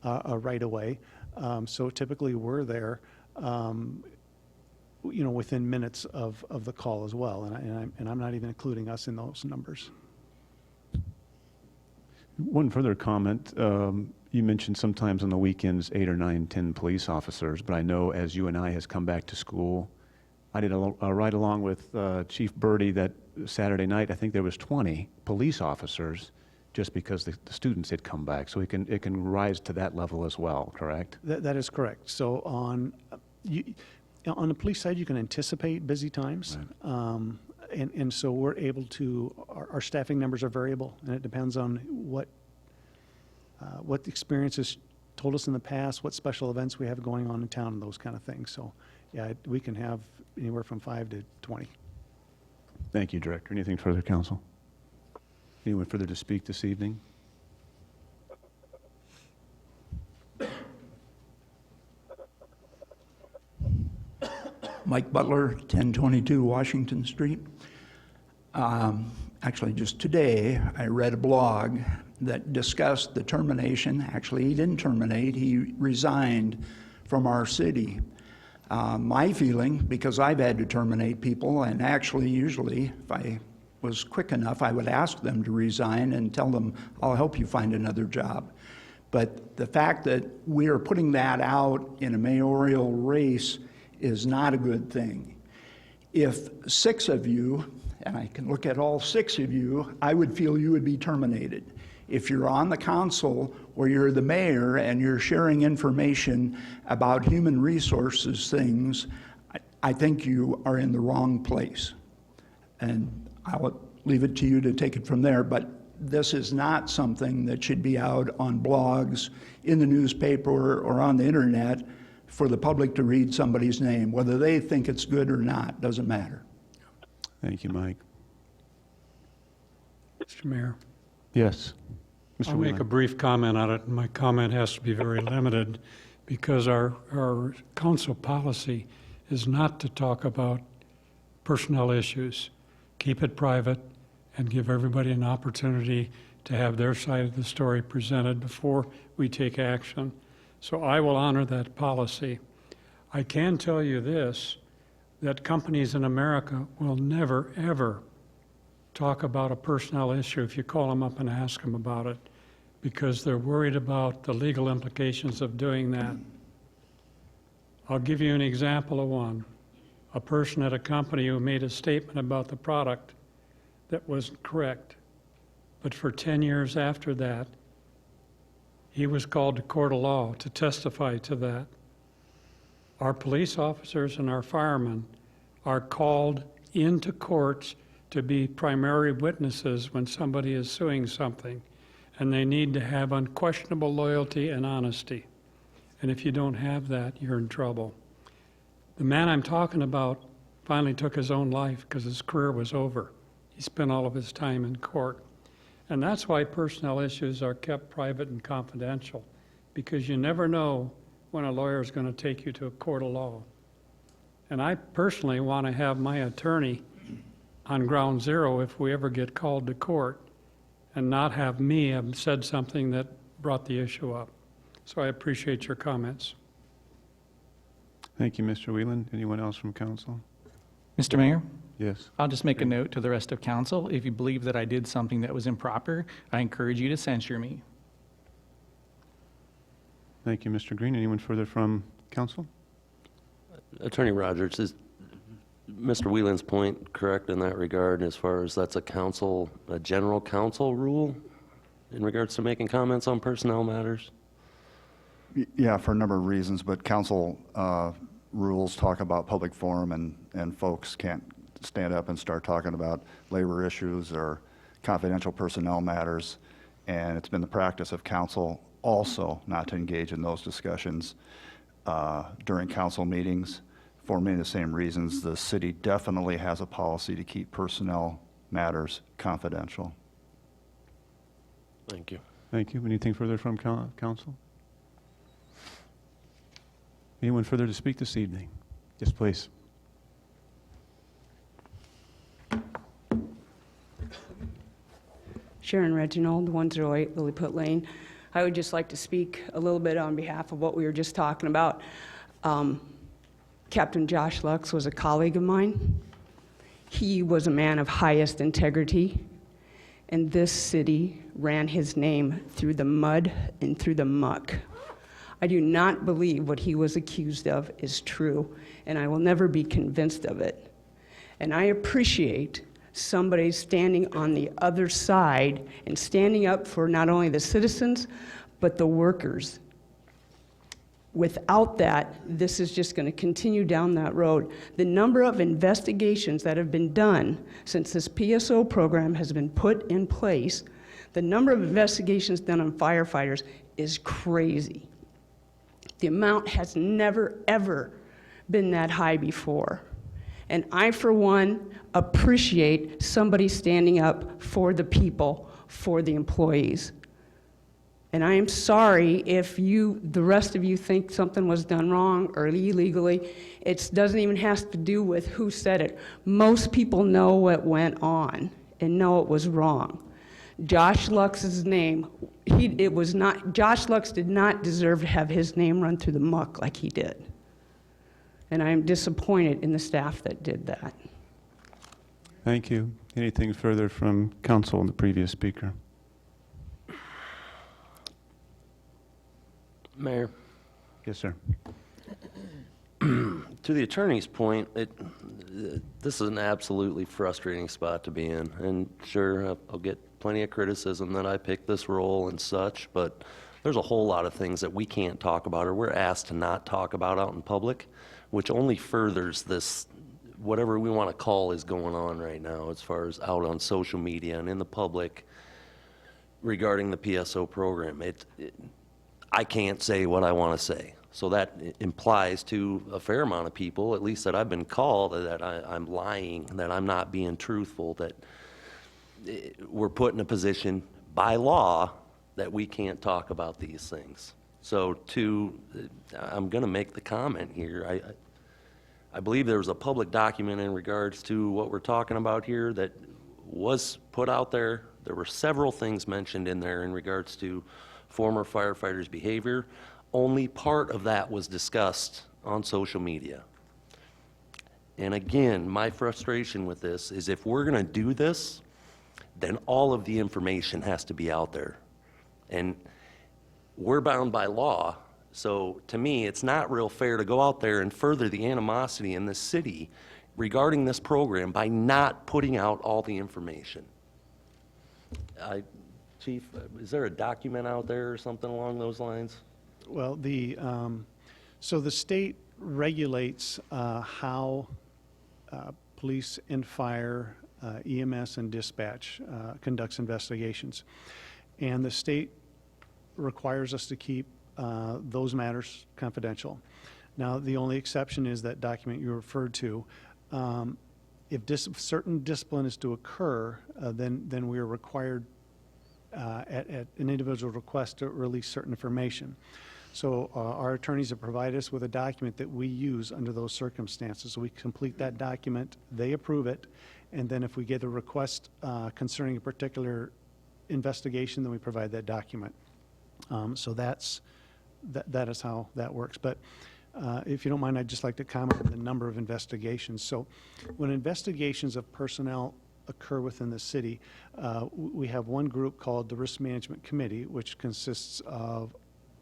right away. So typically we're there, within minutes of the call as well. And I'm not even including us in those numbers. One further comment. You mentioned sometimes on the weekends 8 or 9, 10 police officers, but I know as UNI has come back to school, I did a ride along with Chief Birdie that Saturday night. I think there was 20 police officers just because the students had come back. So it can rise to that level as well, correct? That is correct. So on the police side, you can anticipate busy times. Right. And so we're able to, our staffing numbers are variable, and it depends on what the experiences told us in the past, what special events we have going on in town, and those kind of things. So, yeah, we can have anywhere from 5 to 20. Thank you, Director. Anything further, Council? Anyone further to speak this evening? Mike Butler, 1022 Washington Street. Actually, just today, I read a blog that discussed the termination. Actually, he didn't terminate, he resigned from our city. My feeling, because I've had to terminate people, and actually, usually, if I was quick enough, I would ask them to resign and tell them, I'll help you find another job. But the fact that we are putting that out in a mayoral race is not a good thing. If 6 of you, and I can look at all 6 of you, I would feel you would be terminated. If you're on the council or you're the mayor and you're sharing information about human resources things, I think you are in the wrong place. And I'll leave it to you to take it from there, but this is not something that should be out on blogs, in the newspaper, or on the internet for the public to read somebody's name. Whether they think it's good or not, doesn't matter. Thank you, Mike. Mr. Mayor. Yes. Mr. I'll make Wheeler. a brief comment on it, and my comment has to be very limited because our council policy is not to talk about personnel issues. Keep it private and give everybody an opportunity to have their side of the story presented before we take action. So I will honor that policy. I can tell you this, that companies in America will never, ever talk about a personnel issue if you call them up and ask them about it, because they're worried about the legal implications of doing that. I'll give you an example of one. A person at a company who made a statement about the product that wasn't correct, but for 10 years after that, he was called to court of law to testify to that. Our police officers and our firemen are called into courts to be primary witnesses when somebody is suing something, and they need to have unquestionable loyalty and honesty. And if you don't have that, you're in trouble. The man I'm talking about finally took his own life because his career was over. He spent all of his time in court. And that's why personnel issues are kept private and confidential, because you never know when a lawyer is going to take you to a court of law. And I personally want to have my attorney on ground zero if we ever get called to court, and not have me have said something that brought the issue up. So I appreciate your comments. Thank you, Mr. Whelan. Anyone else from council? Mr. Mayor? Yes. I'll just make a note to the rest of council. If you believe that I did something that was improper, I encourage you to censure me. Thank you, Mr. Green. Anyone further from council? Attorney Rogers, is Mr. Whelan's point correct in that regard as far as that's a general council rule in regards to making comments on personnel matters? Yeah, for a number of reasons, but council rules talk about public forum, and folks can't stand up and start talking about labor issues or confidential personnel matters. And it's been the practice of council also not to engage in those discussions during council meetings for many of the same reasons. The city definitely has a policy to keep personnel matters confidential. Thank you. Thank you. Anything further from council? Anyone further to speak this evening? Yes, please. Sharon Reginald, 108 Lilliput Lane. I would just like to speak a little bit on behalf of what we were just talking about. Captain Josh Lux was a colleague of mine. He was a man of highest integrity, and this city ran his name through the mud and through the muck. I do not believe what he was accused of is true, and I will never be convinced of it. And I appreciate somebody standing on the other side and standing up for not only the citizens, but the workers. Without that, this is just going to continue down that road. The number of investigations that have been done since this PSO program has been put in place, the number of investigations done on firefighters is crazy. The amount has never, ever been that high before. And I, for one, appreciate somebody standing up for the people, for the employees. And I am sorry if the rest of you think something was done wrong or illegally. It doesn't even have to do with who said it. Most people know what went on and know it was wrong. Josh Lux's name, Josh Lux did not deserve to have his name run through the muck like he did. And I am disappointed in the staff that did that. Thank you. Anything further from council and the previous speaker? Mayor. Yes, sir. To the attorney's point, this is an absolutely frustrating spot to be in. And sure, I'll get plenty of criticism that I picked this role and such, but there's a whole lot of things that we can't talk about or we're asked to not talk about out in public, which only furthers this, whatever we want to call is going on right now as far as out on social media and in the public regarding the PSO program. I can't say what I want to say. So that implies to a fair amount of people, at least that I've been called, that I'm lying, that I'm not being truthful, that we're put in a position by law that we can't talk about these things. So I'm going to make the comment here. I believe there was a public document in regards to what we're talking about here that was put out there. There were several things mentioned in there in regards to former firefighters' behavior. Only part of that was discussed on social media. And again, my frustration with this is if we're going to do this, then all of the information has to be out there. And we're bound by law. So to me, it's not real fair to go out there and further the animosity in this city regarding this program by not putting out all the information. Chief, is there a document out there or something along those lines? Well, so the state regulates how police and fire, EMS and dispatch conducts investigations. And the state requires us to keep those matters confidential. Now, the only exception is that document you referred to. If certain discipline is to occur, then we are required at an individual request to release certain information. So our attorneys have provided us with a document that we use under those circumstances. So we complete that document, they approve it, and then if we get a request concerning a particular investigation, then we provide that document. So that is how that works. But if you don't mind, I'd just like to comment on the number of investigations. So when investigations of personnel occur within the city, we have one group called the Risk Management Committee, which consists of,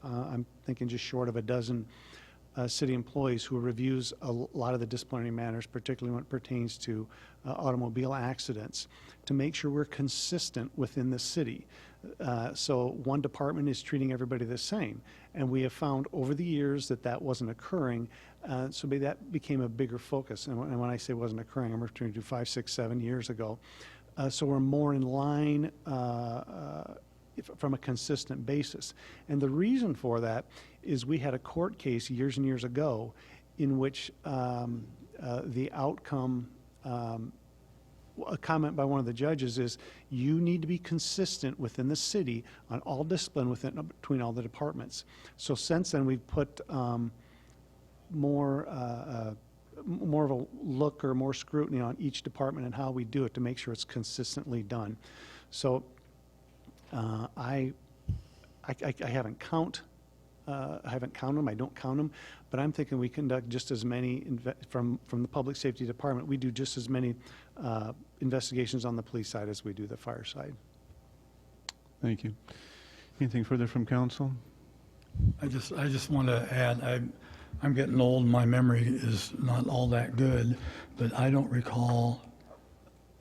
I'm thinking just short of a dozen city employees who reviews a lot of the disciplinary matters, particularly when it pertains to automobile accidents, to make sure we're consistent within the city. So one department is treating everybody the same. And we have found over the years that that wasn't occurring. So that became a bigger focus. And when I say wasn't occurring, I'm referring to 5, 6, 7 years ago. So we're more in line from a consistent basis. And the reason for that is we had a court case years and years ago in which the outcome, a comment by one of the judges is, you need to be consistent within the city on all discipline between all the departments. So since then, we've put more of a look or more scrutiny on each department and how we do it to make sure it's consistently done. So I haven't counted them. I don't count them, but I'm thinking we conduct just as many from the Public Safety Department. We do just as many investigations on the police side as we do the fire side. Thank you. Anything further from council? I just want to add, I'm getting old. My memory is not all that good, but I don't recall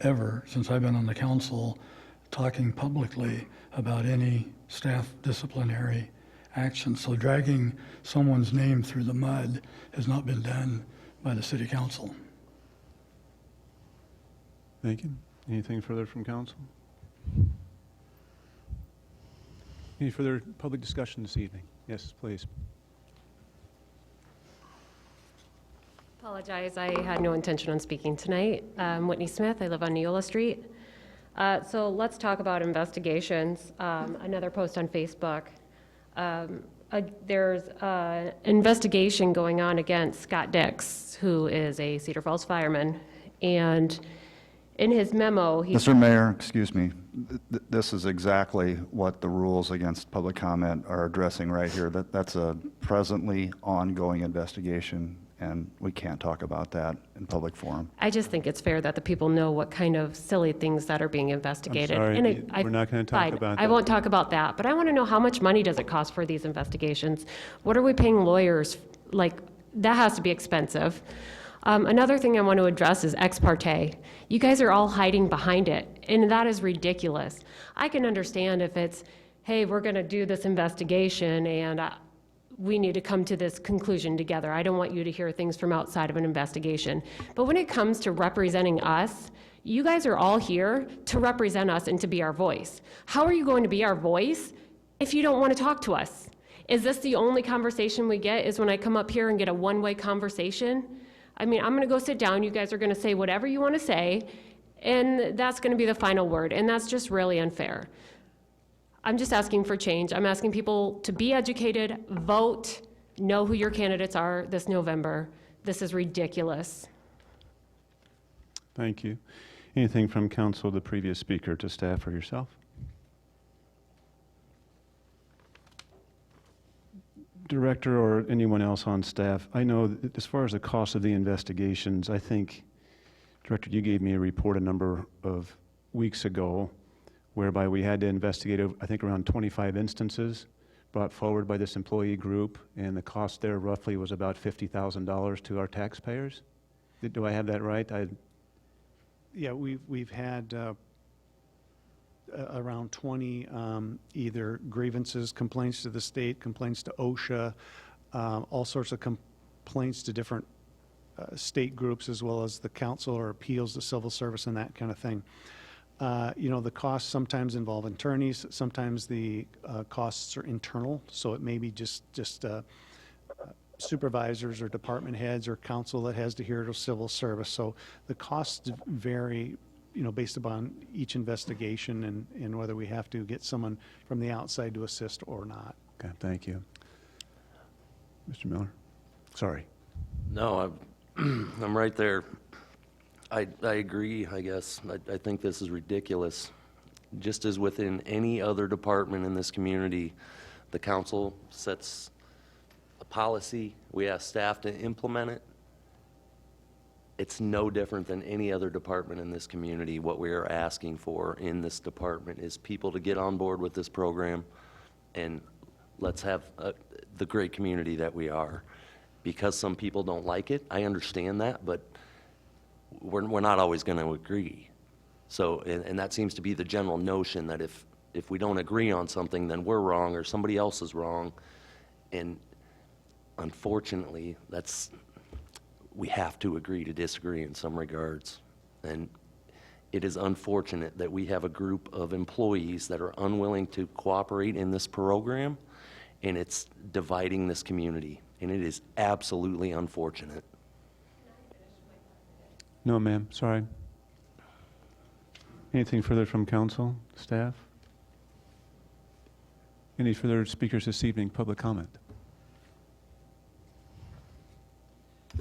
ever, since I've been on the council, talking publicly about any staff disciplinary action. So dragging someone's name through the mud has not been done by the city council. Thank you. Anything further from council? Any further public discussion this evening? Yes, please. Apologize, I had no intention on speaking tonight. Whitney Smith, I live on Neola Street. So let's talk about investigations. Another post on Facebook. There's an investigation going on against Scott Dix, who is a Cedar Falls fireman. And in his memo, he... Mr. Mayor, excuse me. This is exactly what the rules against public comment are addressing right here. That's a presently ongoing investigation, and we can't talk about that in public forum. I just think it's fair that the people know what kind of silly things that are being investigated. I'm sorry, And we're not going to talk about that. I won't talk about that, but I want to know how much money does it cost for these investigations? What are we paying lawyers? Like, that has to be expensive. Another thing I want to address is ex parte. You guys are all hiding behind it, and that is ridiculous. I can understand if it's, hey, we're going to do this investigation, and we need to come to this conclusion together. I don't want you to hear things from outside of an investigation. But when it comes to representing us, you guys are all here to represent us and to be our voice. How are you going to be our voice if you don't want to talk to us? Is this the only conversation we get, is when I come up here and get a one-way conversation? I mean, I'm going to go sit down. You guys are going to say whatever you want to say, and that's going to be the final word, and that's just really unfair. I'm just asking for change. I'm asking people to be educated, vote, know who your candidates are this November. This is ridiculous. Thank you. Anything from council, the previous speaker, to staff or yourself? Director or anyone else on staff, I know that as far as the cost of the investigations, I think, Director, you gave me a report a number of weeks ago whereby we had to investigate, I think, around 25 instances brought forward by this employee group, and the cost there roughly was about $50,000 to our taxpayers. Do I have that right? Yeah, we've had around 20 either grievances, complaints to the state, complaints to OSHA, all sorts of complaints to different state groups, as well as the council or appeals, the civil service, and that kind of thing. You know, the costs sometimes involve attorneys. Sometimes the costs are internal, so it may be just supervisors or department heads or council that has to hear it, or civil service. So the costs vary, you know, based upon each investigation and whether we have to get someone from the outside to assist or not. Okay, thank you. Mr. Miller? Sorry. No, I'm right there. I agree, I guess. I think this is ridiculous. Just as within any other department in this community, the council sets a policy, we ask staff to implement it. It's no different than any other department in this community. What we are asking for in this department is people to get on board with this program, and let's have the great community that we are. because some people don't like it. I understand that, but we're not always going to agree. So, and that seems to be the general notion that if we don't agree on something, then we're wrong or somebody else is wrong. And unfortunately, we have to agree to disagree in some regards. And it is unfortunate that we have a group of employees that are unwilling to cooperate in this program, and it's dividing this community. And it is absolutely unfortunate. No, ma'am, sorry. Anything further from council, staff? Any further speakers this evening, public comment?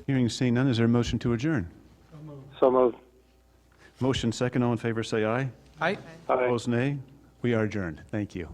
Hearing seeing none, is there a motion to adjourn? So moved. Motion second, all in favor say aye. Aye. Aye. Opposed nay. We are adjourned. Thank you.